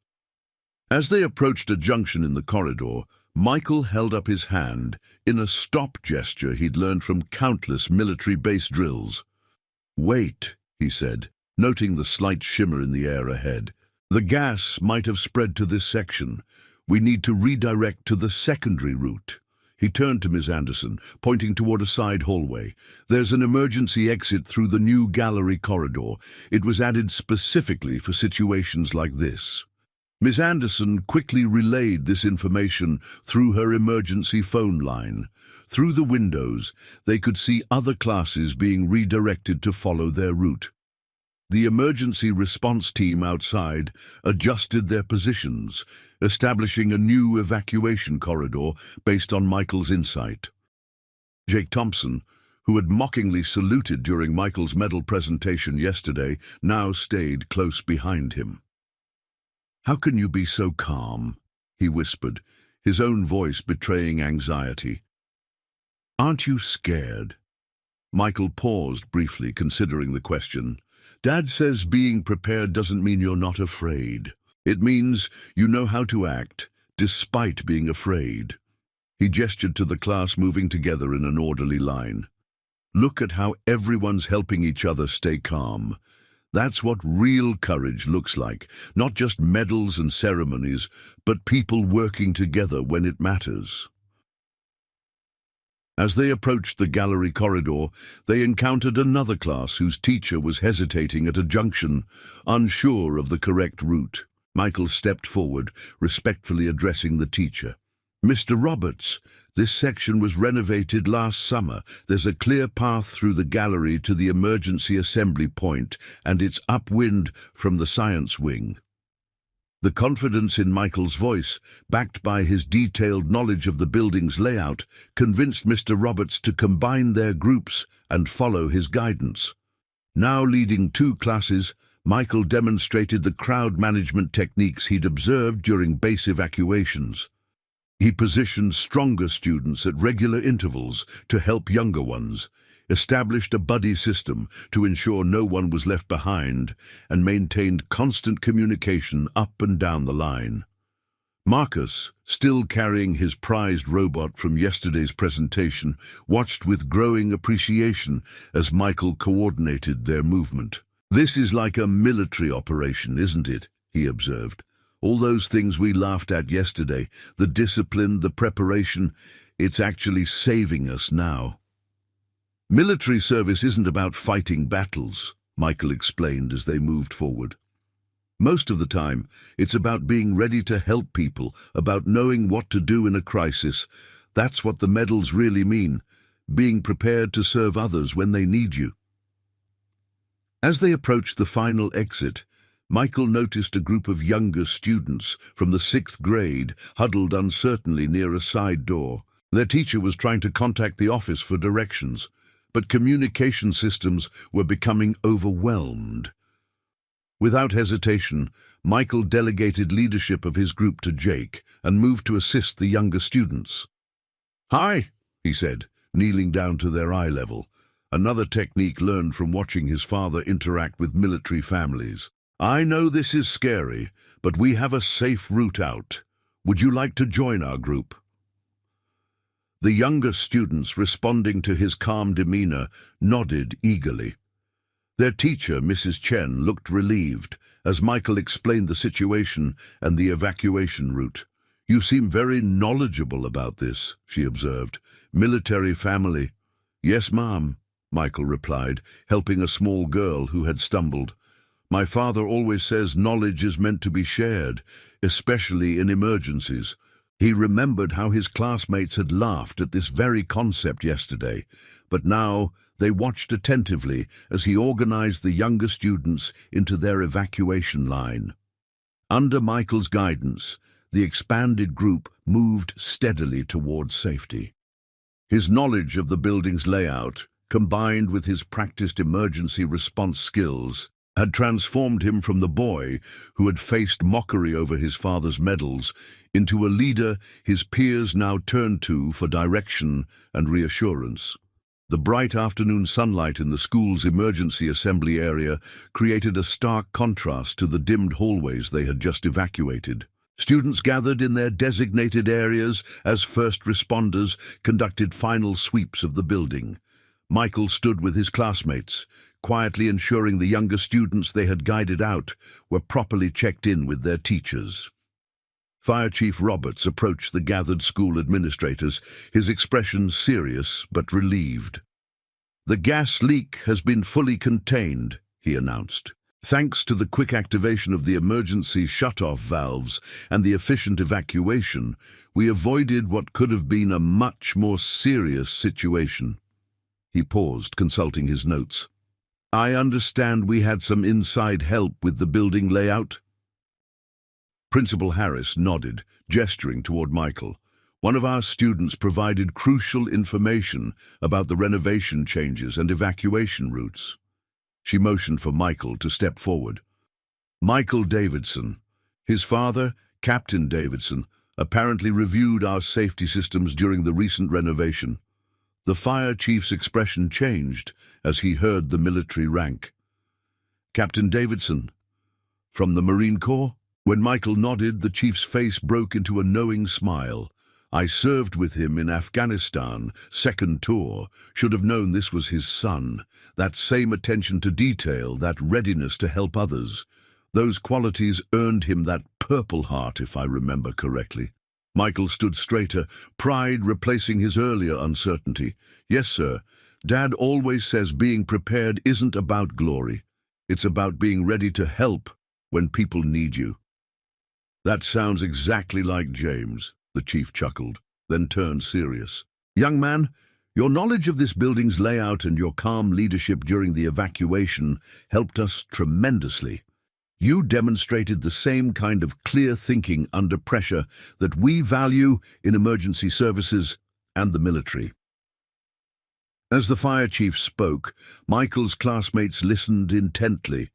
As they approached a junction in the corridor, Michael held up his hand in a stop gesture he'd learned from countless military base drills. "Wait," he said, noting the slight shimmer in the air ahead. "The gas might have spread to this section. We need to redirect to the secondary route." He turned to Ms. Anderson, pointing toward a side hallway. "There's an emergency exit through the new gallery corridor. It was added specifically for situations like this." Ms. Anderson quickly relayed this information through her emergency phone line. Through the windows, they could see other classes being redirected to follow their route. The emergency response team outside adjusted their positions, establishing a new evacuation corridor based on Michael's insight. Jake Thompson, who had mockingly saluted during Michael's medal presentation yesterday, now stayed close behind him. "How can you be so calm?" he whispered, his own voice betraying anxiety. "Aren't you scared?" Michael paused briefly, considering the question. "Dad says being prepared doesn't mean you're not afraid. It means you know how to act, despite being afraid." He gestured to the class moving together in an orderly line. "Look at how everyone's helping each other stay calm. That's what real courage looks like, not just medals and ceremonies, but people working together when it matters." As they approached the gallery corridor, they encountered another class whose teacher was hesitating at a junction, unsure of the correct route. Michael stepped forward, respectfully addressing the teacher. "Mr. Roberts, this section was renovated last summer. There's a clear path through the gallery to the emergency assembly point, and it's upwind from the science wing." The confidence in Michael's voice, backed by his detailed knowledge of the building's layout, convinced Mr. Roberts to combine their groups and follow his guidance. Now leading two classes, Michael demonstrated the crowd management techniques he'd observed during base evacuations. He positioned stronger students at regular intervals to help younger ones, established a buddy system to ensure no one was left behind, and maintained constant communication up and down the line. Marcus, still carrying his prized robot from yesterday's presentation, watched with growing appreciation as Michael coordinated their movement. "This is like a military operation, isn't it?" he observed. "All those things we laughed at yesterday, the discipline, the preparation, it's actually saving us now." "Military service isn't about fighting battles," Michael explained as they moved forward. "Most of the time, it's about being ready to help people, about knowing what to do in a crisis. That's what the medals really mean, being prepared to serve others when they need you." As they approached the final exit, Michael noticed a group of younger students from the 6th grade huddled uncertainly near a side door. Their teacher was trying to contact the office for directions, but communication systems were becoming overwhelmed. Without hesitation, Michael delegated leadership of his group to Jake and moved to assist the younger students. "Hi," he said, kneeling down to their eye level, another technique learned from watching his father interact with military families. "I know this is scary, but we have a safe route out. Would you like to join our group?" The younger students, responding to his calm demeanor, nodded eagerly. Their teacher, Mrs. Chen, looked relieved as Michael explained the situation and the evacuation route. "You seem very knowledgeable about this," she observed. "Military family." "Yes, ma'am," Michael replied, helping a small girl who had stumbled. "My father always says knowledge is meant to be shared, especially in emergencies." He remembered how his classmates had laughed at this very concept yesterday, but now they watched attentively as he organized the younger students into their evacuation line. Under Michael's guidance, the expanded group moved steadily towards safety. His knowledge of the building's layout, combined with his practiced emergency response skills, had transformed him from the boy who had faced mockery over his father's medals into a leader his peers now turned to for direction and reassurance. The bright afternoon sunlight in the school's emergency assembly area created a stark contrast to the dimmed hallways they had just evacuated. Students gathered in their designated areas as first responders conducted final sweeps of the building. Michael stood with his classmates, quietly ensuring the younger students they had guided out were properly checked in with their teachers. Fire Chief Roberts approached the gathered school administrators, his expression serious but relieved. "The gas leak has been fully contained," he announced. "Thanks to the quick activation of the emergency shut-off valves and the efficient evacuation, we avoided what could have been a much more serious situation." He paused, consulting his notes. "I understand we had some inside help with the building layout?" Principal Harris nodded, gesturing toward Michael. "One of our students provided crucial information about the renovation changes and evacuation routes." She motioned for Michael to step forward. Michael Davidson. His father, Captain Davidson, apparently reviewed our safety systems during the recent renovation. The fire chief's expression changed as he heard the military rank. "Captain Davidson, from the Marine Corps?" When Michael nodded, the chief's face broke into a knowing smile. "I served with him in Afghanistan, second tour. Should have known this was his son. That same attention to detail, that readiness to help others. Those qualities earned him that Purple Heart, if I remember correctly." Michael stood straighter, pride replacing his earlier uncertainty. "Yes, sir. Dad always says being prepared isn't about glory. It's about being ready to help when people need you." "That sounds exactly like James," the chief chuckled, then turned serious. "Young man, your knowledge of this building's layout and your calm leadership during the evacuation helped us tremendously. You demonstrated the same kind of clear thinking under pressure that we value in emergency services and the military." As the fire chief spoke, Michael's classmates listened intently,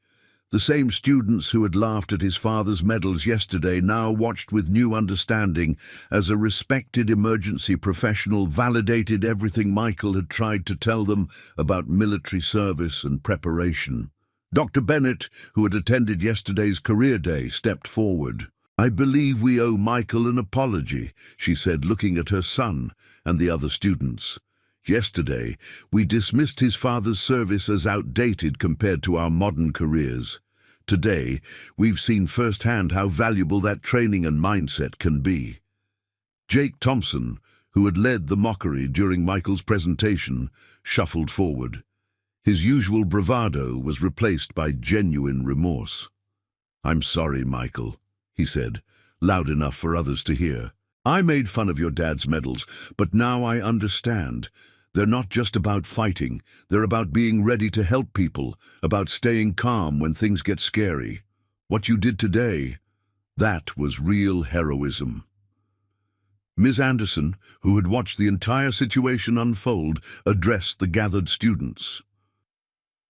The same students who had laughed at his father's medals yesterday now watched with new understanding as a respected emergency professional validated everything Michael had tried to tell them about military service and preparation. Dr. Bennett, who had attended yesterday's career day, stepped forward. "I believe we owe Michael an apology," she said, looking at her son and the other students. "Yesterday, we dismissed his father's service as outdated compared to our modern careers. Today, we've seen firsthand how valuable that training and mindset can be." Jake Thompson, who had led the mockery during Michael's presentation, shuffled forward. His usual bravado was replaced by genuine remorse. "I'm sorry, Michael," he said, loud enough for others to hear. "I made fun of your dad's medals, but now I understand. They're not just about fighting, they're about being ready to help people, about staying calm when things get scary. What you did today, that was real heroism." Ms. Anderson, who had watched the entire situation unfold, addressed the gathered students.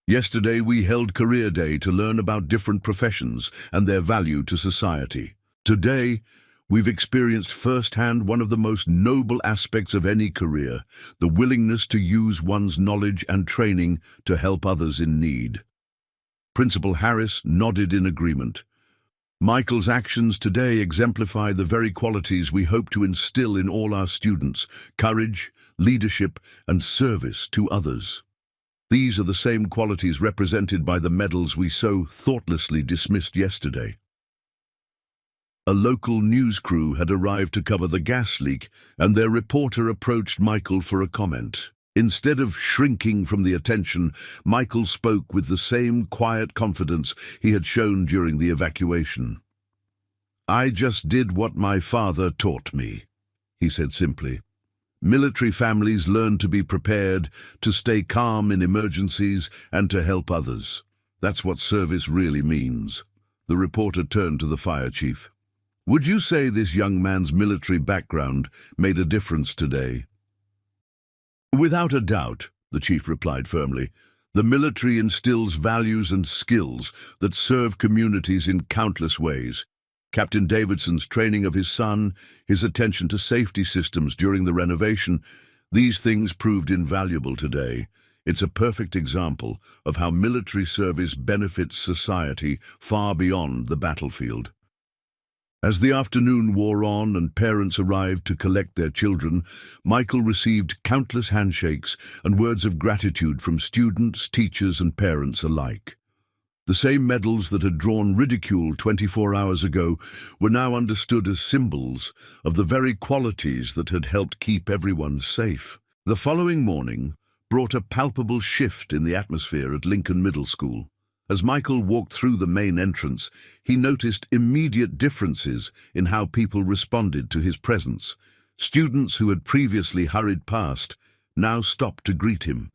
"Yesterday we held Career Day to learn about different professions and their value to society. Today, we've experienced firsthand one of the most noble aspects of any career, the willingness to use one's knowledge and training to help others in need." Principal Harris nodded in agreement. "Michael's actions today exemplify the very qualities we hope to instill in all our students: courage, leadership, and service to others. These are the same qualities represented by the medals we so thoughtlessly dismissed yesterday." A local news crew had arrived to cover the gas leak, and their reporter approached Michael for a comment. Instead of shrinking from the attention, Michael spoke with the same quiet confidence he had shown during the evacuation. "I just did what my father taught me," he said simply. "Military families learn to be prepared, to stay calm in emergencies, and to help others. That's what service really means." The reporter turned to the fire chief. "Would you say this young man's military background made a difference today?" "Without a doubt," the chief replied firmly. "The military instills values and skills that serve communities in countless ways. Captain Davidson's training of his son, his attention to safety systems during the renovation, these things proved invaluable today. It's a perfect example of how military service benefits society far beyond the battlefield." As the afternoon wore on and parents arrived to collect their children, Michael received countless handshakes and words of gratitude from students, teachers, and parents alike. The same medals that had drawn ridicule 24 hours ago were now understood as symbols of the very qualities that had helped keep everyone safe. The following morning brought a palpable shift in the atmosphere at Lincoln Middle School. As Michael walked through the main entrance, he noticed immediate differences in how people responded to his presence. Students who had previously hurried past now stopped to greet him.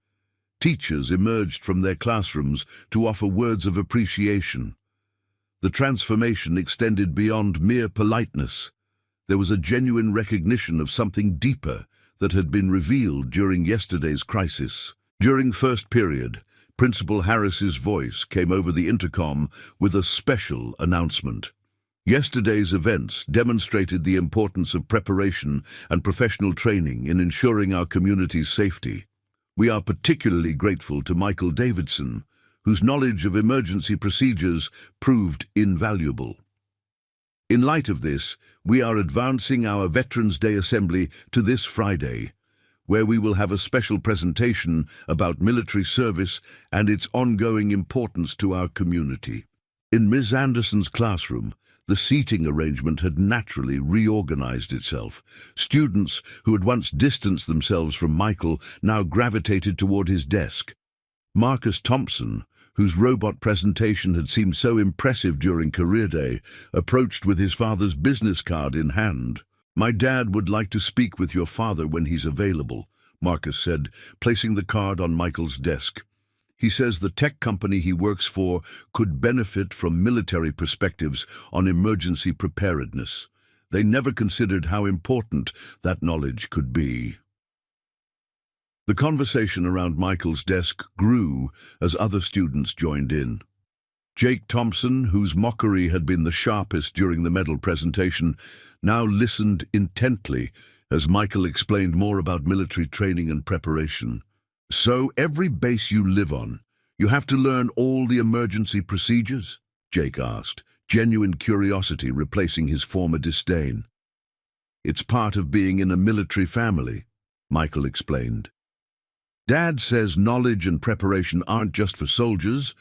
Teachers emerged from their classrooms to offer words of appreciation. The transformation extended beyond mere politeness. There was a genuine recognition of something deeper that had been revealed during yesterday's crisis. During first period, Principal Harris's voice came over the intercom with a special announcement. Yesterday's events demonstrated the importance of preparation and professional training in ensuring our community's safety. We are particularly grateful to Michael Davidson, whose knowledge of emergency procedures proved invaluable. In light of this, we are advancing our Veterans Day Assembly to this Friday, where we will have a special presentation about military service and its ongoing importance to our community. In Ms. Anderson's classroom, the seating arrangement had naturally reorganized itself. Students who had once distanced themselves from Michael now gravitated toward his desk. Marcus Thompson, whose robot presentation had seemed so impressive during Career Day, approached with his father's business card in hand. "My dad would like to speak with your father when he's available," Marcus said, placing the card on Michael's desk. "He says the tech company he works for could benefit from military perspectives on emergency preparedness. They never considered how important that knowledge could be." The conversation around Michael's desk grew as other students joined in. Jake Thompson, whose mockery had been the sharpest during the medal presentation, now listened intently as Michael explained more about military training and preparation. "So every base you live on, you have to learn all the emergency procedures?" Jake asked, genuine curiosity replacing his former disdain. "It's part of being in a military family," Michael explained. "Dad says knowledge and preparation aren't just for soldiers.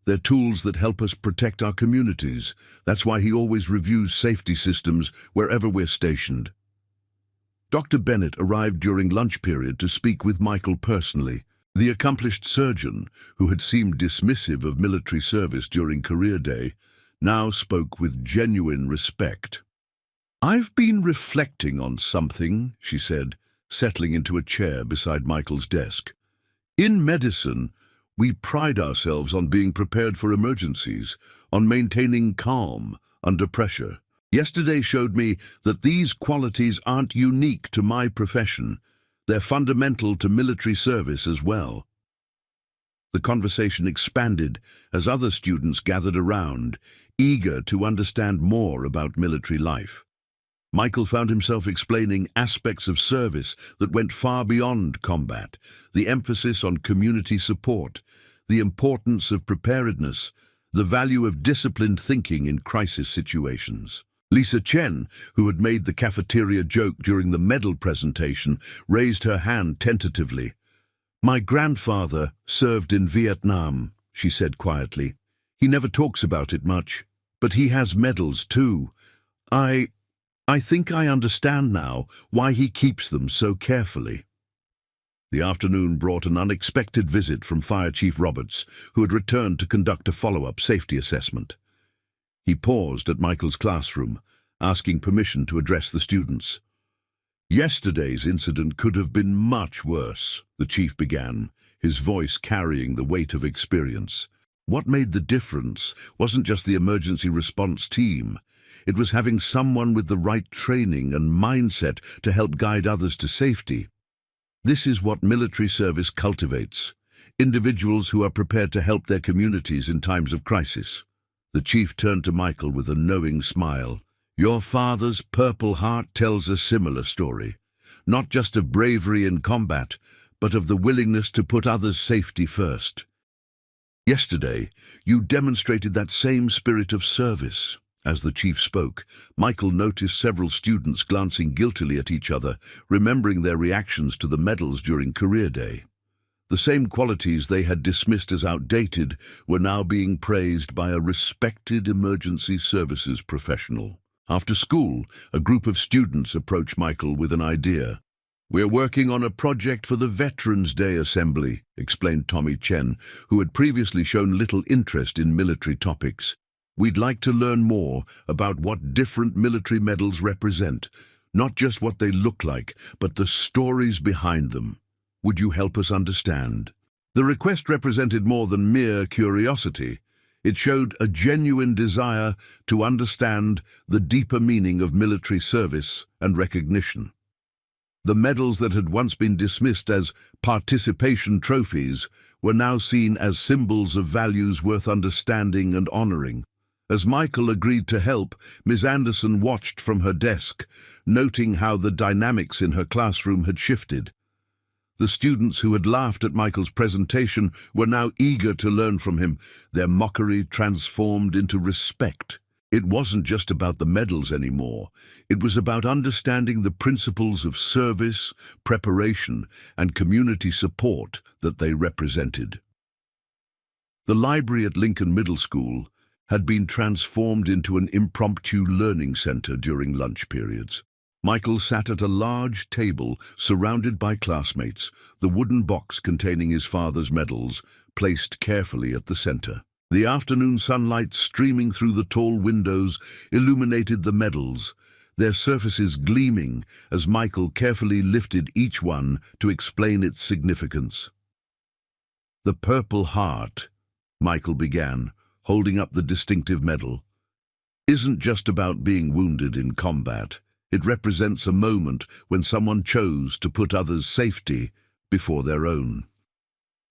They're tools that help us protect our communities. That's why he always reviews safety systems wherever we're stationed." Dr. Bennett arrived during lunch period to speak with Michael personally. The accomplished surgeon, who had seemed dismissive of military service during career day, now spoke with genuine respect. "I've been reflecting on something," she said, settling into a chair beside Michael's desk. "In medicine, we pride ourselves on being prepared for emergencies, on maintaining calm under pressure. Yesterday showed me that these qualities aren't unique to my profession. They're fundamental to military service as well." The conversation expanded as other students gathered around, eager to understand more about military life. Michael found himself explaining aspects of service that went far beyond combat, the emphasis on community support, the importance of preparedness, the value of disciplined thinking in crisis situations. Lisa Chen, who had made the cafeteria joke during the medal presentation, raised her hand tentatively. "My grandfather served in Vietnam," she said quietly. "He never talks about it much, but he has medals too. I think I understand now why he keeps them so carefully." The afternoon brought an unexpected visit from Fire Chief Roberts, who had returned to conduct a follow-up safety assessment. He paused at Michael's classroom, asking permission to address the students. "Yesterday's incident could have been much worse," the chief began, his voice carrying the weight of experience. "What made the difference wasn't just the emergency response team. It was having someone with the right training and mindset to help guide others to safety. This is what military service cultivates, individuals who are prepared to help their communities in times of crisis." The chief turned to Michael with a knowing smile. "Your father's Purple Heart tells a similar story, not just of bravery in combat, but of the willingness to put others' safety first. Yesterday, you demonstrated that same spirit of service." As the chief spoke, Michael noticed several students glancing guiltily at each other, remembering their reactions to the medals during career day. The same qualities they had dismissed as outdated were now being praised by a respected emergency services professional. After school, a group of students approached Michael with an idea. "We're working on a project for the Veterans Day Assembly," explained Tommy Chen, who had previously shown little interest in military topics. "We'd like to learn more about what different military medals represent, not just what they look like, but the stories behind them. Would you help us understand?" The request represented more than mere curiosity. It showed a genuine desire to understand the deeper meaning of military service and recognition. The medals that had once been dismissed as participation trophies were now seen as symbols of values worth understanding and honoring. As Michael agreed to help, Ms. Anderson watched from her desk, noting how the dynamics in her classroom had shifted. The students who had laughed at Michael's presentation were now eager to learn from him, their mockery transformed into respect. It wasn't just about the medals anymore. It was about understanding the principles of service, preparation, and community support that they represented. The library at Lincoln Middle School had been transformed into an impromptu learning center during lunch periods. Michael sat at a large table surrounded by classmates, the wooden box containing his father's medals placed carefully at the center. The afternoon sunlight streaming through the tall windows illuminated the medals, their surfaces gleaming as Michael carefully lifted each one to explain its significance. "The Purple Heart," Michael began, holding up the distinctive medal, "isn't just about being wounded in combat. It represents a moment when someone chose to put others' safety before their own."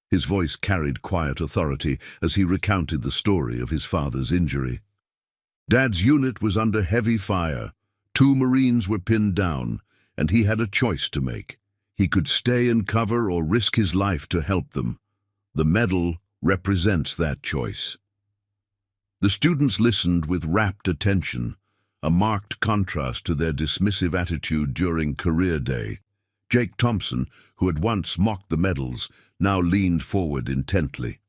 His voice carried quiet authority as he recounted the story of his father's injury. Dad's unit was under heavy fire. 2 Marines were pinned down, and he had a choice to make. He could stay in cover or risk his life to help them. The medal represents that choice. The students listened with rapt attention, a marked contrast to their dismissive attitude during career day. Jake Thompson, who had once mocked the medals, now leaned forward intently.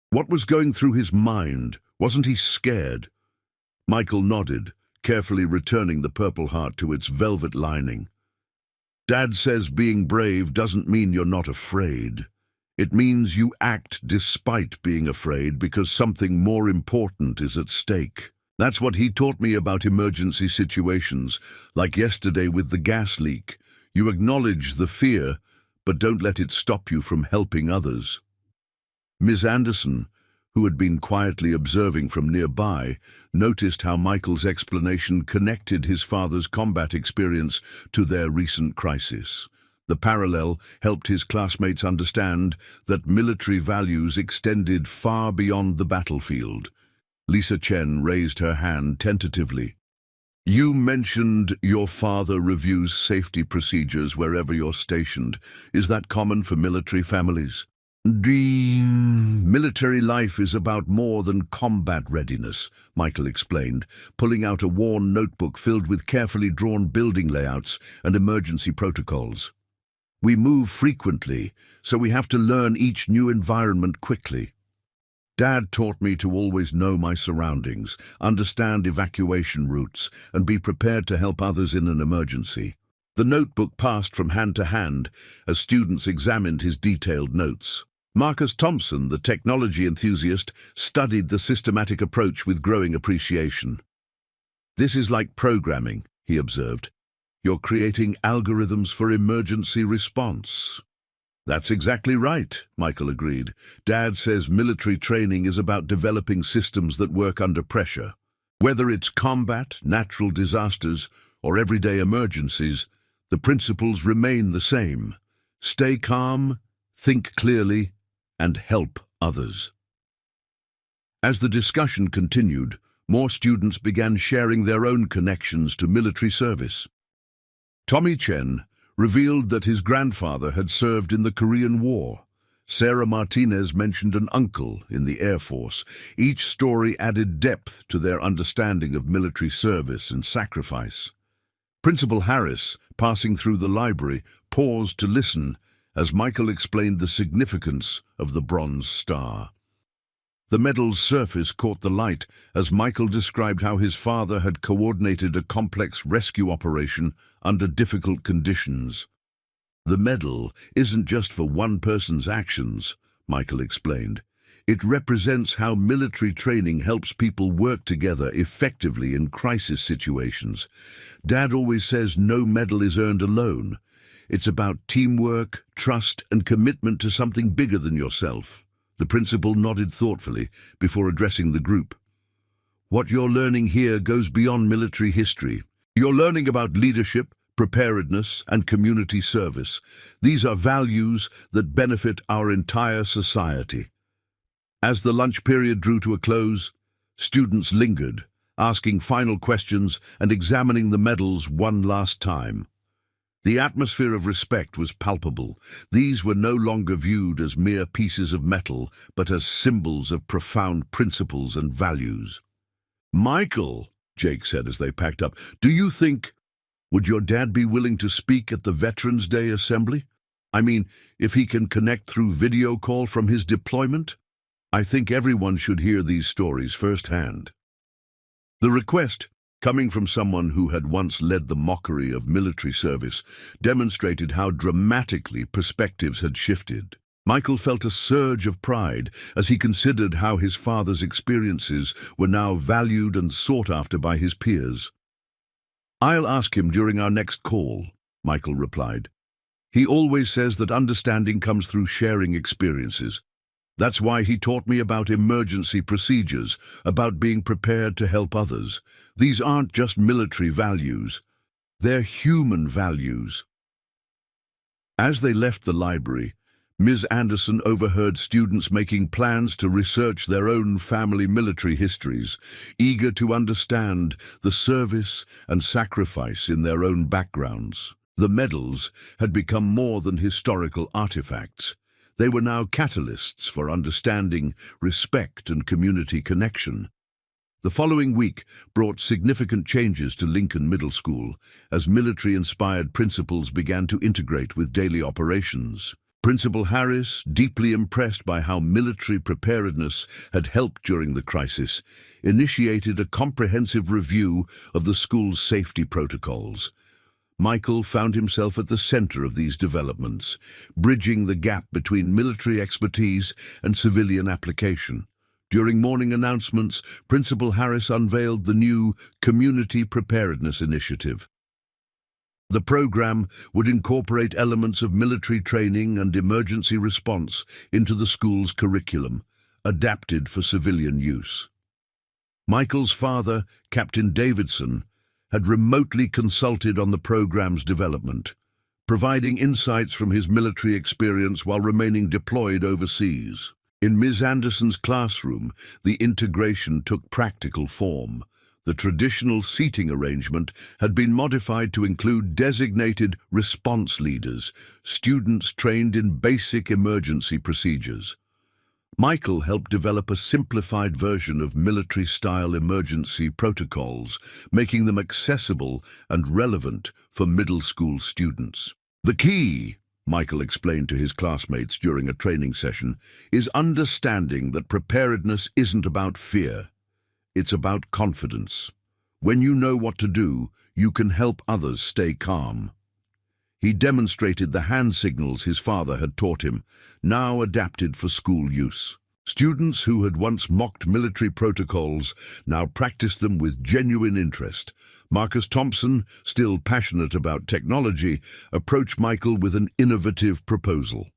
What was going through his mind? Wasn't he scared? Michael nodded, carefully returning the Purple Heart to its velvet lining. Dad says being brave doesn't mean you're not afraid. It means you act despite being afraid because something more important is at stake. That's what he taught me about emergency situations, like yesterday with the gas leak. You acknowledge the fear, but don't let it stop you from helping others. Miss Anderson, who had been quietly observing from nearby, noticed how Michael's explanation connected his father's combat experience to their recent crisis. The parallel helped his classmates understand that military values extended far beyond the battlefield. Lisa Chen raised her hand tentatively. You mentioned your father reviews safety procedures wherever you're stationed. Is that common for military families? Military life is about more than combat readiness, Michael explained, pulling out a worn notebook filled with carefully drawn building layouts and emergency protocols. We move frequently, so we have to learn each new environment quickly. Dad taught me to always know my surroundings, understand evacuation routes, and be prepared to help others in an emergency. The notebook passed from hand to hand as students examined his detailed notes. Marcus Thompson, the technology enthusiast, studied the systematic approach with growing appreciation. This is like programming, he observed. You're creating algorithms for emergency response. That's exactly right, Michael agreed. Dad says military training is about developing systems that work under pressure. Whether it's combat, natural disasters, or everyday emergencies, the principles remain the same. Stay calm, think clearly, and help others. As the discussion continued, more students began sharing their own connections to military service. Tommy Chen revealed that his grandfather had served in the Korean War. Sarah Martinez mentioned an uncle in the Air Force. Each story added depth to their understanding of military service and sacrifice. Principal Harris, passing through the library, paused to listen as Michael explained the significance of the Bronze Star. The medal's surface caught the light as Michael described how his father had coordinated a complex rescue operation under difficult conditions. The medal isn't just for one person's actions, Michael explained. It represents how military training helps people work together effectively in crisis situations. Dad always says no medal is earned alone. It's about teamwork, trust, and commitment to something bigger than yourself. The principal nodded thoughtfully before addressing the group. What you're learning here goes beyond military history. You're learning about leadership, preparedness, and community service. These are values that benefit our entire society. As the lunch period drew to a close, students lingered, asking final questions and examining the medals one last time. The atmosphere of respect was palpable. These were no longer viewed as mere pieces of metal, but as symbols of profound principles and values. Michael, Jake said as they packed up, would your dad be willing to speak at the Veterans Day assembly? I mean, if he can connect through video call from his deployment? I think everyone should hear these stories firsthand. The request, coming from someone who had once led the mockery of military service, demonstrated how dramatically perspectives had shifted. Michael felt a surge of pride as he considered how his father's experiences were now valued and sought after by his peers. I'll ask him during our next call, Michael replied. He always says that understanding comes through sharing experiences. That's why he taught me about emergency procedures, about being prepared to help others. These aren't just military values, they're human values. As they left the library, Ms. Anderson overheard students making plans to research their own family military histories, eager to understand the service and sacrifice in their own backgrounds. The medals had become more than historical artifacts. They were now catalysts for understanding, respect, and community connection. The following week brought significant changes to Lincoln Middle School as military-inspired principals began to integrate with daily operations. Principal Harris, deeply impressed by how military preparedness had helped during the crisis, initiated a comprehensive review of the school's safety protocols. Michael found himself at the center of these developments, bridging the gap between military expertise and civilian application. During morning announcements, Principal Harris unveiled the new Community Preparedness Initiative. The program would incorporate elements of military training and emergency response into the school's curriculum, adapted for civilian use. Michael's father, Captain Davidson, had remotely consulted on the program's development, providing insights from his military experience while remaining deployed overseas. In Ms. Anderson's classroom, the integration took practical form. The traditional seating arrangement had been modified to include designated response leaders, students trained in basic emergency procedures. Michael helped develop a simplified version of military-style emergency protocols, making them accessible and relevant for middle school students. The key, Michael explained to his classmates during a training session, is understanding that preparedness isn't about fear. It's about confidence. When you know what to do, you can help others stay calm. He demonstrated the hand signals his father had taught him, now adapted for school use. Students who had once mocked military protocols now practiced them with genuine interest. Marcus Thompson, still passionate about technology, approached Michael with an innovative proposal.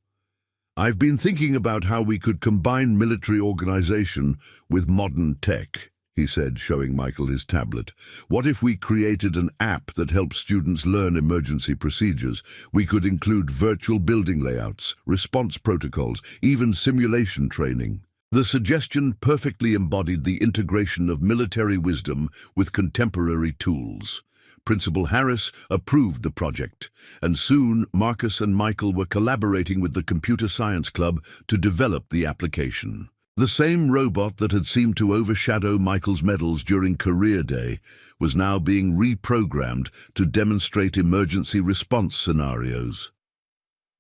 "I've been thinking about how we could combine military organization with modern tech," he said, showing Michael his tablet. "What if we created an app that helps students learn emergency procedures? We could include virtual building layouts, response protocols, even simulation training." The suggestion perfectly embodied the integration of military wisdom with contemporary tools. Principal Harris approved the project, and soon Marcus and Michael were collaborating with the Computer Science Club to develop the application. The same robot that had seemed to overshadow Michael's medals during Career Day was now being reprogrammed to demonstrate emergency response scenarios.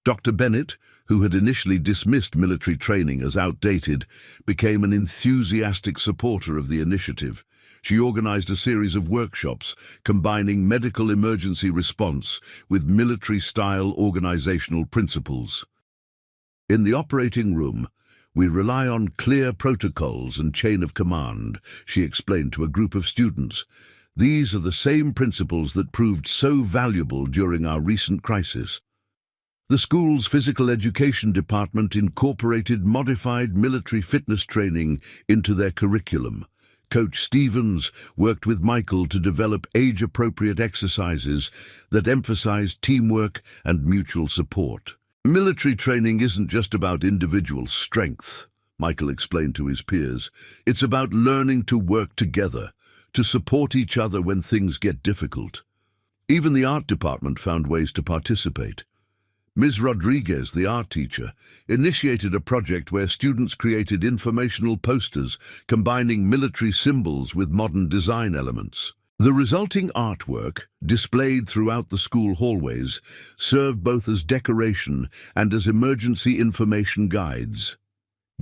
Dr. Bennett, who had initially dismissed military training as outdated, became an enthusiastic supporter of the initiative. She organized a series of workshops combining medical emergency response with military-style organizational principles. In the operating room, "We rely on clear protocols and chain of command," she explained to a group of students. "These are the same principles that proved so valuable during our recent crisis." The school's physical education department incorporated modified military fitness training into their curriculum. Coach Stevens worked with Michael to develop age-appropriate exercises that emphasized teamwork and mutual support. "Military training isn't just about individual strength," Michael explained to his peers. "It's about learning to work together, to support each other when things get difficult." Even the art department found ways to participate. Ms. Rodriguez, the art teacher, initiated a project where students created informational posters combining military symbols with modern design elements. The resulting artwork, displayed throughout the school hallways, served both as decoration and as emergency information guides.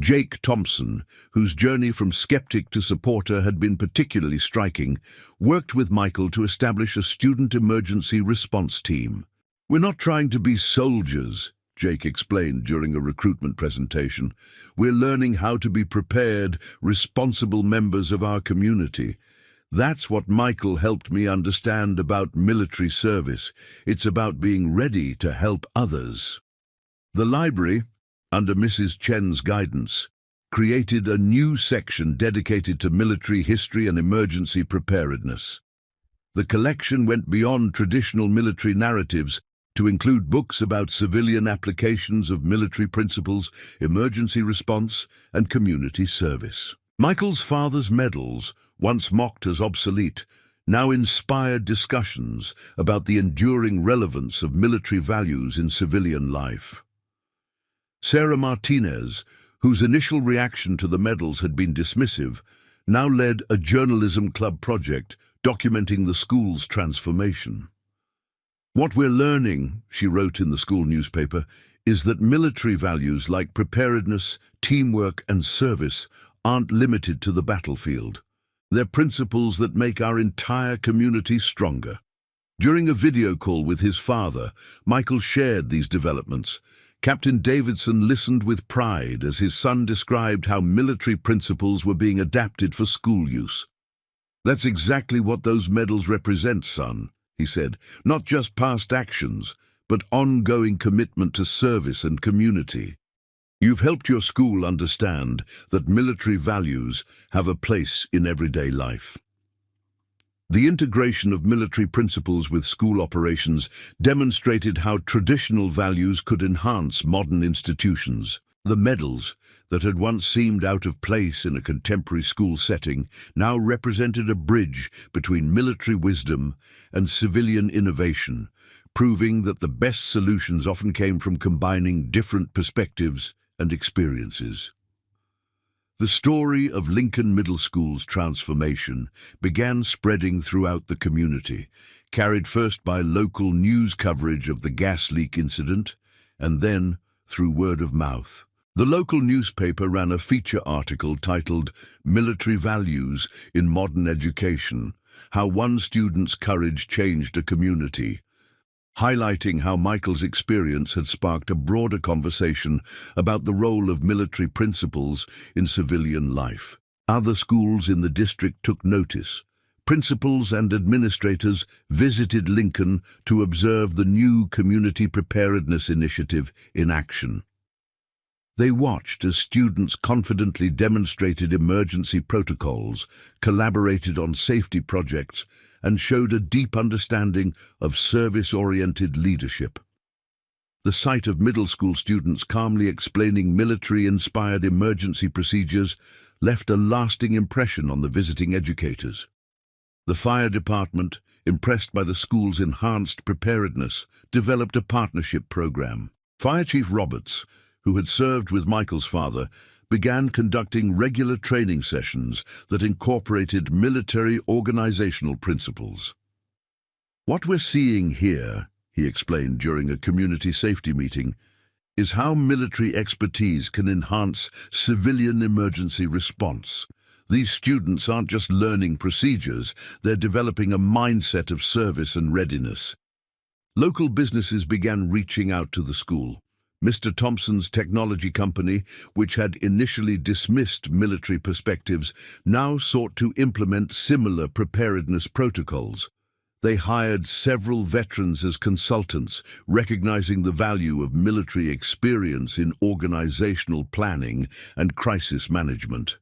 Jake Thompson, whose journey from skeptic to supporter had been particularly striking, worked with Michael to establish a student emergency response team. "We're not trying to be soldiers," Jake explained during a recruitment presentation. "We're learning how to be prepared, responsible members of our community. That's what Michael helped me understand about military service. It's about being ready to help others." The library, under Mrs. Chen's guidance, created a new section dedicated to military history and emergency preparedness. The collection went beyond traditional military narratives to include books about civilian applications of military principles, emergency response, and community service. Michael's father's medals, once mocked as obsolete, now inspired discussions about the enduring relevance of military values in civilian life. Sarah Martinez, whose initial reaction to the medals had been dismissive, now led a journalism club project documenting the school's transformation. "What we're learning," she wrote in the school newspaper, "is that military values like preparedness, teamwork, and service aren't limited to the battlefield. They're principles that make our entire community stronger." During a video call with his father, Michael shared these developments. Captain Davidson listened with pride as his son described how military principles were being adapted for school use. "That's exactly what those medals represent, son," he said. "Not just past actions, but ongoing commitment to service and community. You've helped your school understand that military values have a place in everyday life." The integration of military principles with school operations demonstrated how traditional values could enhance modern institutions. The medals, that had once seemed out of place in a contemporary school setting, now represented a bridge between military wisdom and civilian innovation, proving that the best solutions often came from combining different perspectives and experiences. The story of Lincoln Middle School's transformation began spreading throughout the community, carried first by local news coverage of the gas leak incident, and then through word of mouth. The local newspaper ran a feature article titled "Military Values in Modern Education: How One Student's Courage Changed a Community," highlighting how Michael's experience had sparked a broader conversation about the role of military principles in civilian life. Other schools in the district took notice. Principals and administrators visited Lincoln to observe the new Community Preparedness Initiative in action. They watched as students confidently demonstrated emergency protocols, collaborated on safety projects, and showed a deep understanding of service-oriented leadership. The sight of middle school students calmly explaining military-inspired emergency procedures left a lasting impression on the visiting educators. The fire department, impressed by the school's enhanced preparedness, developed a partnership program. Fire Chief Roberts, who had served with Michael's father, began conducting regular training sessions that incorporated military organizational principles. "What we're seeing here," he explained during a community safety meeting, "is how military expertise can enhance civilian emergency response. These students aren't just learning procedures, they're developing a mindset of service and readiness." Local businesses began reaching out to the school. Mr. Thompson's technology company, which had initially dismissed military perspectives, now sought to implement similar preparedness protocols. They hired several veterans as consultants, recognizing the value of military experience in organizational planning and crisis management.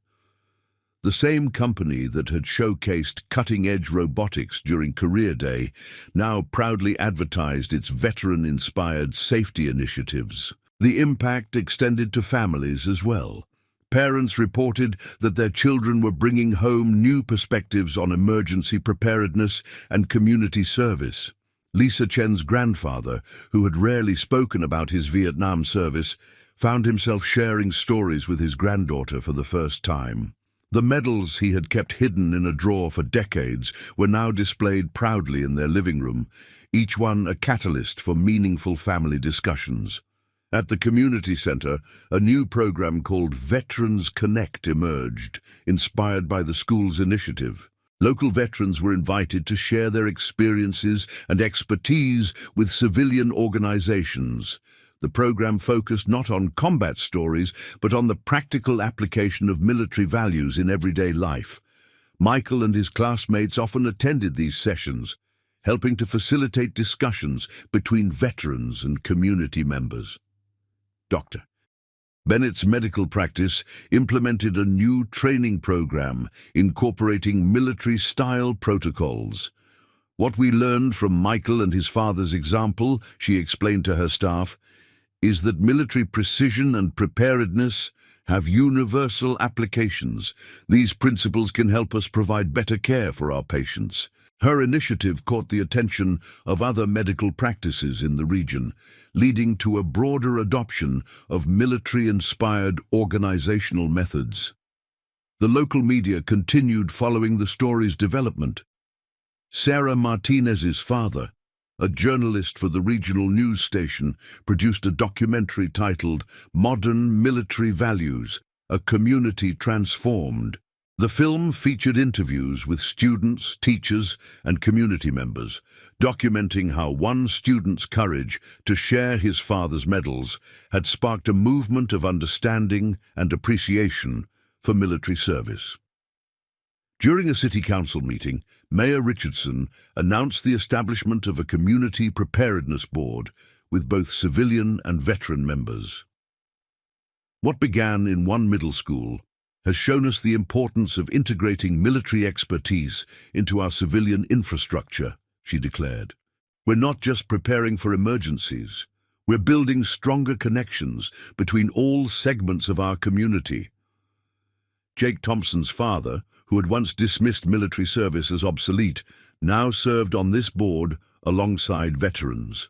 The same company that had showcased cutting-edge robotics during Career Day now proudly advertised its veteran-inspired safety initiatives. The impact extended to families as well. Parents reported that their children were bringing home new perspectives on emergency preparedness and community service. Lisa Chen's grandfather, who had rarely spoken about his Vietnam service, found himself sharing stories with his granddaughter for the first time. The medals he had kept hidden in a drawer for decades were now displayed proudly in their living room, each one a catalyst for meaningful family discussions. At the community center, a new program called Veterans Connect emerged, inspired by the school's initiative. Local veterans were invited to share their experiences and expertise with civilian organizations. The program focused not on combat stories, but on the practical application of military values in everyday life. Michael and his classmates often attended these sessions, helping to facilitate discussions between veterans and community members. Dr. Bennett's medical practice implemented a new training program incorporating military-style protocols. What we learned from Michael and his father's example, she explained to her staff, is that military precision and preparedness have universal applications. These principles can help us provide better care for our patients. Her initiative caught the attention of other medical practices in the region, leading to a broader adoption of military-inspired organizational methods. The local media continued following the story's development. Sarah Martinez's father, a journalist for the regional news station, produced a documentary titled Modern Military Values, A Community Transformed. The film featured interviews with students, teachers, and community members, documenting how one student's courage to share his father's medals had sparked a movement of understanding and appreciation for military service. During a city council meeting, Mayor Richardson announced the establishment of a community preparedness board with both civilian and veteran members. What began in one middle school has shown us the importance of integrating military expertise into our civilian infrastructure, she declared. We're not just preparing for emergencies, we're building stronger connections between all segments of our community. Jake Thompson's father, who had once dismissed military service as obsolete, now served on this board alongside veterans.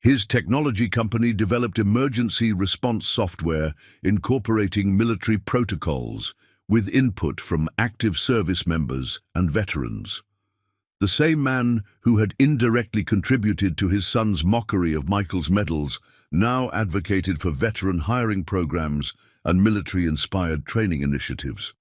His technology company developed emergency response software incorporating military protocols with input from active service members and veterans. The same man who had indirectly contributed to his son's mockery of Michael's medals now advocated for veteran hiring programs and military-inspired training initiatives.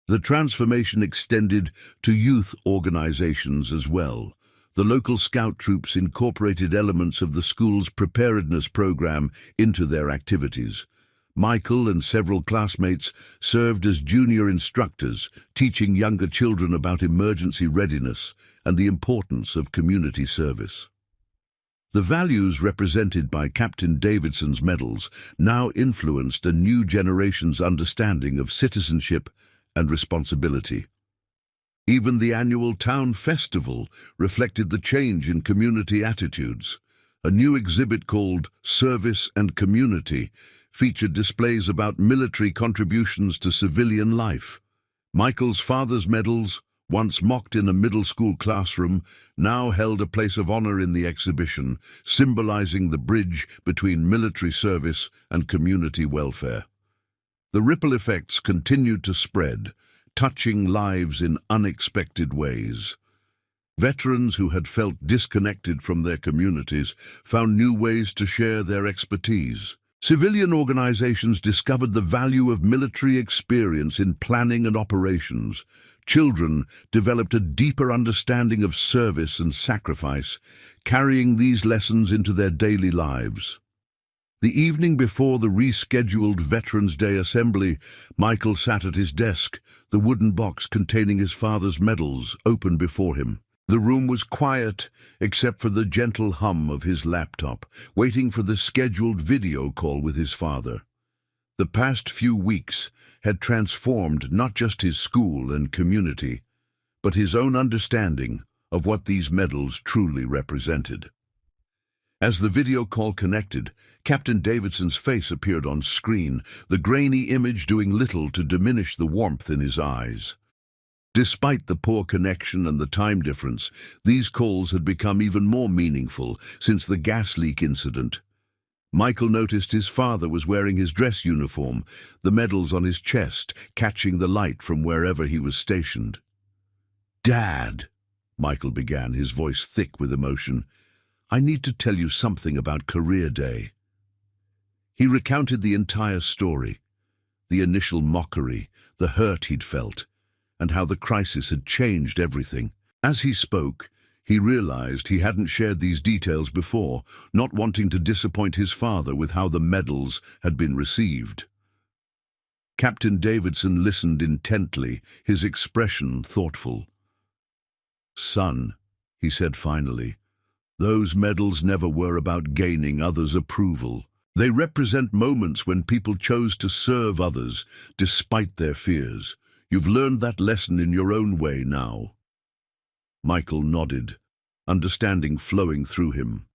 The transformation extended to youth organizations as well. The local scout troops incorporated elements of the school's preparedness program into their activities. Michael and several classmates served as junior instructors, teaching younger children about emergency readiness and the importance of community service. The values represented by Captain Davidson's medals now influenced a new generation's understanding of citizenship and responsibility. Even the annual town festival reflected the change in community attitudes. A new exhibit called Service and Community featured displays about military contributions to civilian life. Michael's father's medals, once mocked in a middle school classroom, now held a place of honor in the exhibition, symbolizing the bridge between military service and community welfare. The ripple effects continued to spread, touching lives in unexpected ways. Veterans who had felt disconnected from their communities found new ways to share their expertise. Civilian organizations discovered the value of military experience in planning and operations. Children developed a deeper understanding of service and sacrifice, carrying these lessons into their daily lives. The evening before the rescheduled Veterans Day assembly, Michael sat at his desk, the wooden box containing his father's medals open before him. The room was quiet, except for the gentle hum of his laptop, waiting for the scheduled video call with his father. The past few weeks had transformed not just his school and community, but his own understanding of what these medals truly represented. As the video call connected, Captain Davidson's face appeared on screen, the grainy image doing little to diminish the warmth in his eyes. Despite the poor connection and the time difference, these calls had become even more meaningful since the gas leak incident. Michael noticed his father was wearing his dress uniform, the medals on his chest, catching the light from wherever he was stationed. "Dad," Michael began, his voice thick with emotion, "I need to tell you something about Career Day." He recounted the entire story, the initial mockery, the hurt he'd felt, and how the crisis had changed everything. As he spoke, he realized he hadn't shared these details before, not wanting to disappoint his father with how the medals had been received. Captain Davidson listened intently, his expression thoughtful. "Son," he said finally, "those medals never were about gaining others' approval. They represent moments when people chose to serve others despite their fears. You've learned that lesson in your own way now." Michael nodded, understanding flowing through him.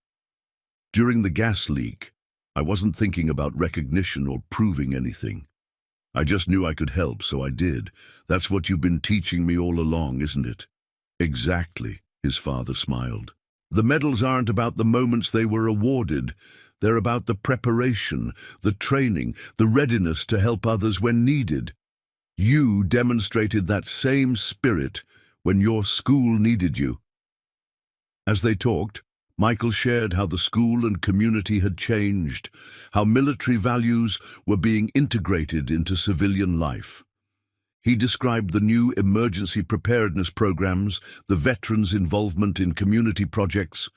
During the gas leak, I wasn't thinking about recognition or proving anything. I just knew I could help, so I did. That's what you've been teaching me all along, isn't it? Exactly, his father smiled. The medals aren't about the moments they were awarded. They're about the preparation, the training, the readiness to help others when needed. You demonstrated that same spirit when your school needed you. As they talked, Michael shared how the school and community had changed, how military values were being integrated into civilian life. He described the new emergency preparedness programs, the veterans' involvement in community projects,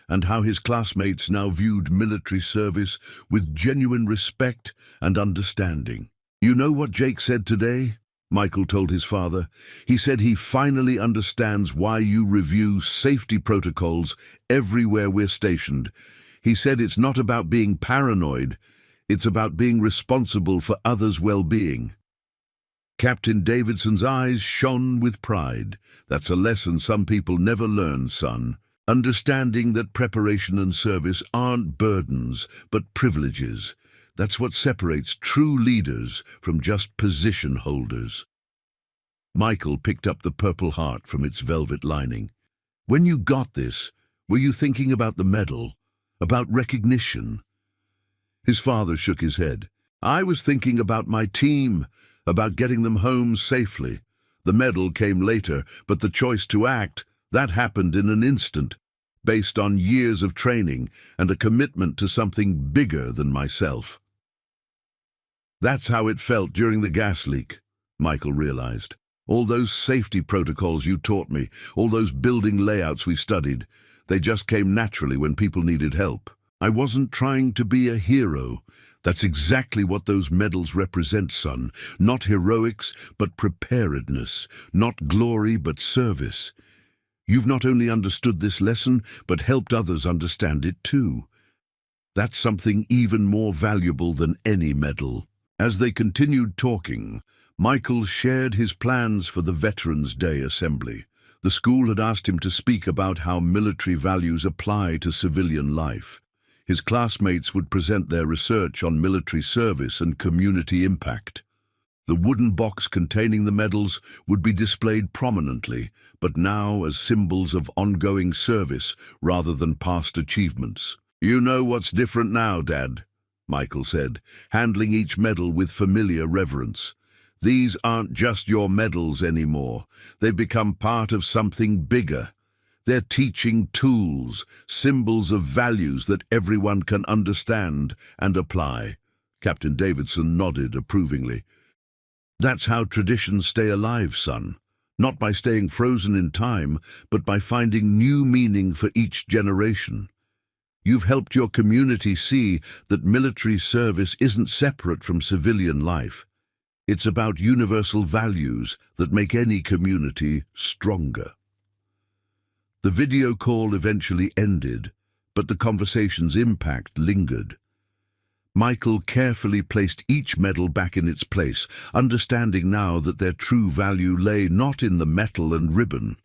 and how his classmates now viewed military service with genuine respect and understanding. "You know what Jake said today?" Michael told his father. "He said he finally understands why you review safety protocols everywhere we're stationed. He said it's not about being paranoid, it's about being responsible for others' well-being." Captain Davidson's eyes shone with pride. "That's a lesson some people never learn, son. Understanding that preparation and service aren't burdens, but privileges. That's what separates true leaders from just position holders." Michael picked up the Purple Heart from its velvet lining. "When you got this, were you thinking about the medal? About recognition?" His father shook his head. "I was thinking about my team, about getting them home safely. The medal came later, but the choice to act, that happened in an instant, based on years of training and a commitment to something bigger than myself." That's how it felt during the gas leak, Michael realized. All those safety protocols you taught me, all those building layouts we studied, they just came naturally when people needed help. I wasn't trying to be a hero. That's exactly what those medals represent, son. Not heroics, but preparedness. Not glory, but service. You've not only understood this lesson, but helped others understand it too. That's something even more valuable than any medal. As they continued talking, Michael shared his plans for the Veterans Day assembly. The school had asked him to speak about how military values apply to civilian life. His classmates would present their research on military service and community impact. The wooden box containing the medals would be displayed prominently, but now as symbols of ongoing service rather than past achievements. "You know what's different now, Dad," Michael said, handling each medal with familiar reverence. "These aren't just your medals anymore. They've become part of something bigger. They're teaching tools, symbols of values that everyone can understand and apply." Captain Davidson nodded approvingly. "That's how traditions stay alive, son. Not by staying frozen in time, but by finding new meaning for each generation. You've helped your community see that military service isn't separate from civilian life. It's about universal values that make any community stronger." The video call eventually ended, but the conversation's impact lingered. Michael carefully placed each medal back in its place, understanding now that their true value lay not in the metal and ribbon,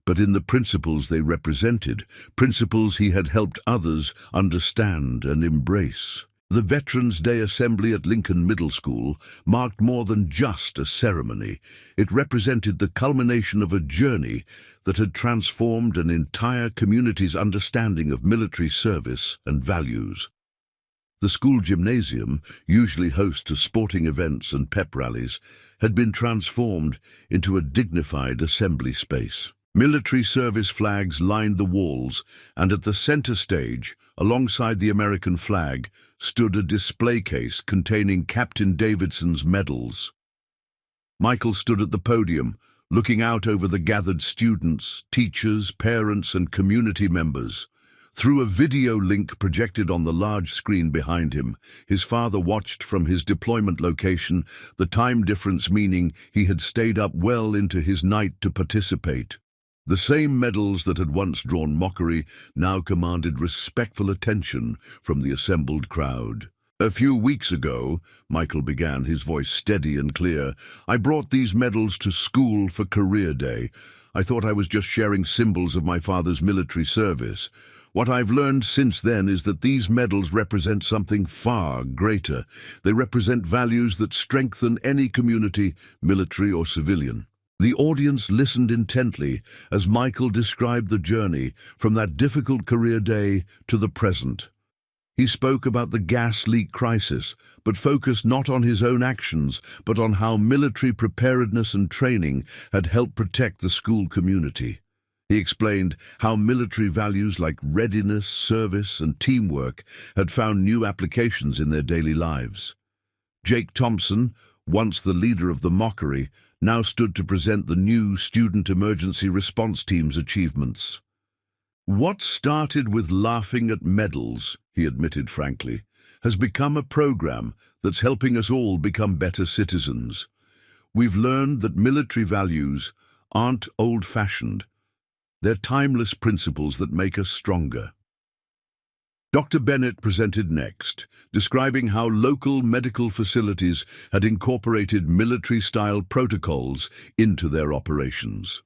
but in the principles they represented, principles he had helped others understand and embrace. The Veterans Day Assembly at Lincoln Middle School marked more than just a ceremony. It represented the culmination of a journey that had transformed an entire community's understanding of military service and values. The school gymnasium, usually host to sporting events and pep rallies, had been transformed into a dignified assembly space. Military service flags lined the walls, and at the center stage, alongside the American flag, stood a display case containing Captain Davidson's medals. Michael stood at the podium, looking out over the gathered students, teachers, parents, and community members. Through a video link projected on the large screen behind him, his father watched from his deployment location, the time difference meaning he had stayed up well into his night to participate. The same medals that had once drawn mockery now commanded respectful attention from the assembled crowd. "A few weeks ago," Michael began, his voice steady and clear, "I brought these medals to school for Career Day. I thought I was just sharing symbols of my father's military service. What I've learned since then is that these medals represent something far greater. They represent values that strengthen any community, military or civilian." The audience listened intently as Michael described the journey from that difficult career day to the present. He spoke about the gas leak crisis, but focused not on his own actions, but on how military preparedness and training had helped protect the school community. He explained how military values like readiness, service, and teamwork had found new applications in their daily lives. Jake Thompson, once the leader of the Mockery, now stood to present the new Student Emergency Response Team's achievements. "What started with laughing at medals," he admitted frankly, "has become a program that's helping us all become better citizens. We've learned that military values aren't old-fashioned. They're timeless principles that make us stronger." Dr. Bennett presented next, describing how local medical facilities had incorporated military-style protocols into their operations.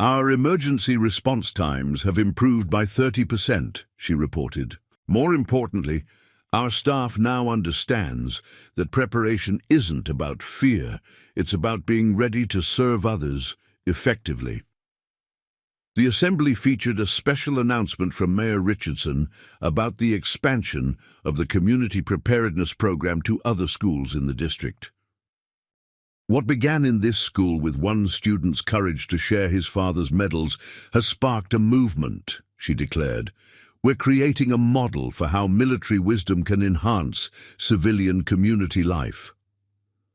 "Our emergency response times have improved by 30%, she reported. "More importantly, our staff now understands that preparation isn't about fear, it's about being ready to serve others effectively." The assembly featured a special announcement from Mayor Richardson about the expansion of the community preparedness program to other schools in the district. "What began in this school with one student's courage to share his father's medals has sparked a movement," she declared. "We're creating a model for how military wisdom can enhance civilian community life."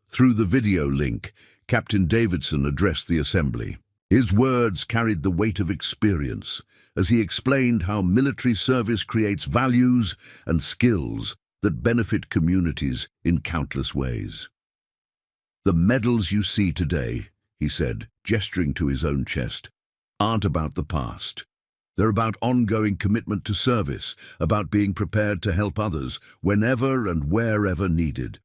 Through the video link, Captain Davidson addressed the assembly. His words carried the weight of experience as he explained how military service creates values and skills that benefit communities in countless ways. "The medals you see today," he said, gesturing to his own chest, "aren't about the past. They're about ongoing commitment to service, about being prepared to help others whenever and wherever needed."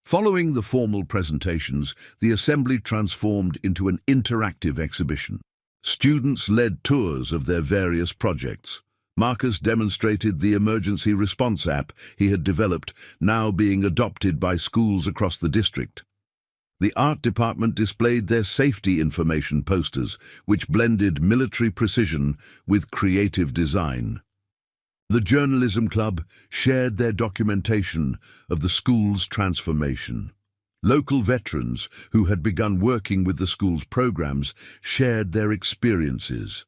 Following the formal presentations, the assembly transformed into an interactive exhibition. Students led tours of their various projects. Marcus demonstrated the emergency response app he had developed, now being adopted by schools across the district. The art department displayed their safety information posters, which blended military precision with creative design. The journalism club shared their documentation of the school's transformation. Local veterans who had begun working with the school's programs shared their experiences.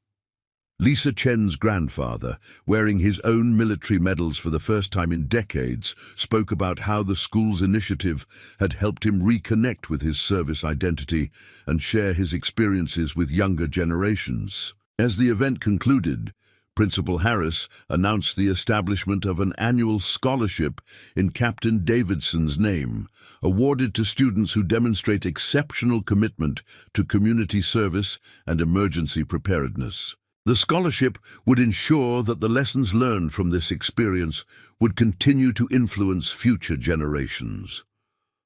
Lisa Chen's grandfather, wearing his own military medals for the first time in decades, spoke about how the school's initiative had helped him reconnect with his service identity and share his experiences with younger generations. As the event concluded, Principal Harris announced the establishment of an annual scholarship in Captain Davidson's name, awarded to students who demonstrate exceptional commitment to community service and emergency preparedness. The scholarship would ensure that the lessons learned from this experience would continue to influence future generations.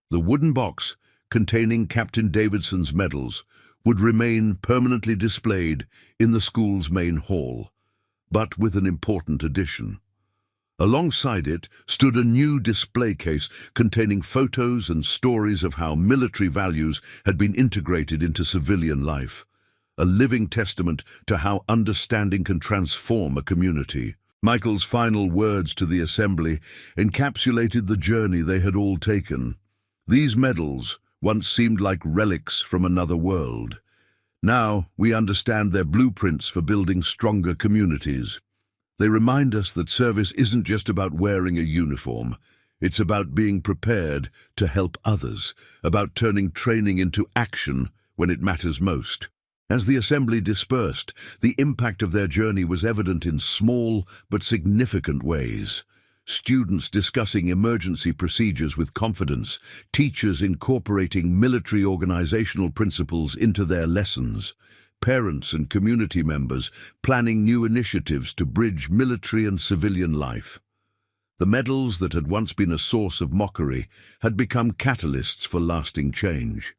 The wooden box containing Captain Davidson's medals would remain permanently displayed in the school's main hall, but with an important addition. Alongside it stood a new display case containing photos and stories of how military values had been integrated into civilian life, a living testament to how understanding can transform a community. Michael's final words to the assembly encapsulated the journey they had all taken. These medals once seemed like relics from another world. Now we understand their blueprints for building stronger communities. They remind us that service isn't just about wearing a uniform. It's about being prepared to help others, about turning training into action when it matters most. As the assembly dispersed, the impact of their journey was evident in small but significant ways. Students discussing emergency procedures with confidence, teachers incorporating military organizational principles into their lessons, parents and community members planning new initiatives to bridge military and civilian life. The medals that had once been a source of mockery had become catalysts for lasting change.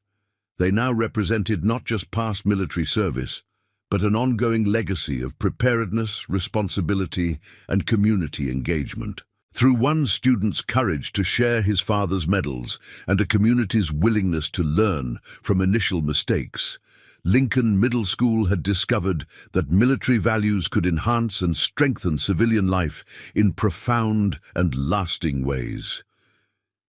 They now represented not just past military service, but an ongoing legacy of preparedness, responsibility, and community engagement. Through one student's courage to share his father's medals and a community's willingness to learn from initial mistakes, Lincoln Middle School had discovered that military values could enhance and strengthen civilian life in profound and lasting ways.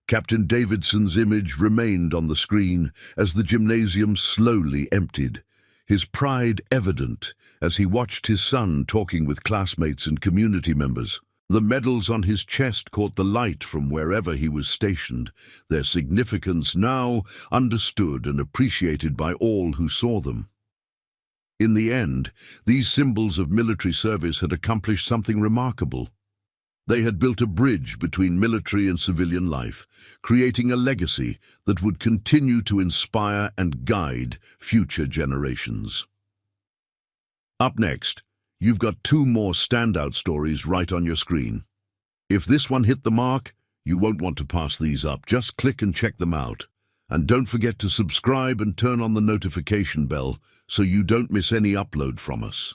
Captain Davidson's image remained on the screen as the gymnasium slowly emptied, his pride evident as he watched his son talking with classmates and community members. The medals on his chest caught the light from wherever he was stationed, their significance now understood and appreciated by all who saw them. In the end, these symbols of military service had accomplished something remarkable. They had built a bridge between military and civilian life, creating a legacy that would continue to inspire and guide future generations. Up next, you've got two more standout stories right on your screen. If this one hit the mark, you won't want to pass these up. Just click and check them out. And don't forget to subscribe and turn on the notification bell so you don't miss any upload from us.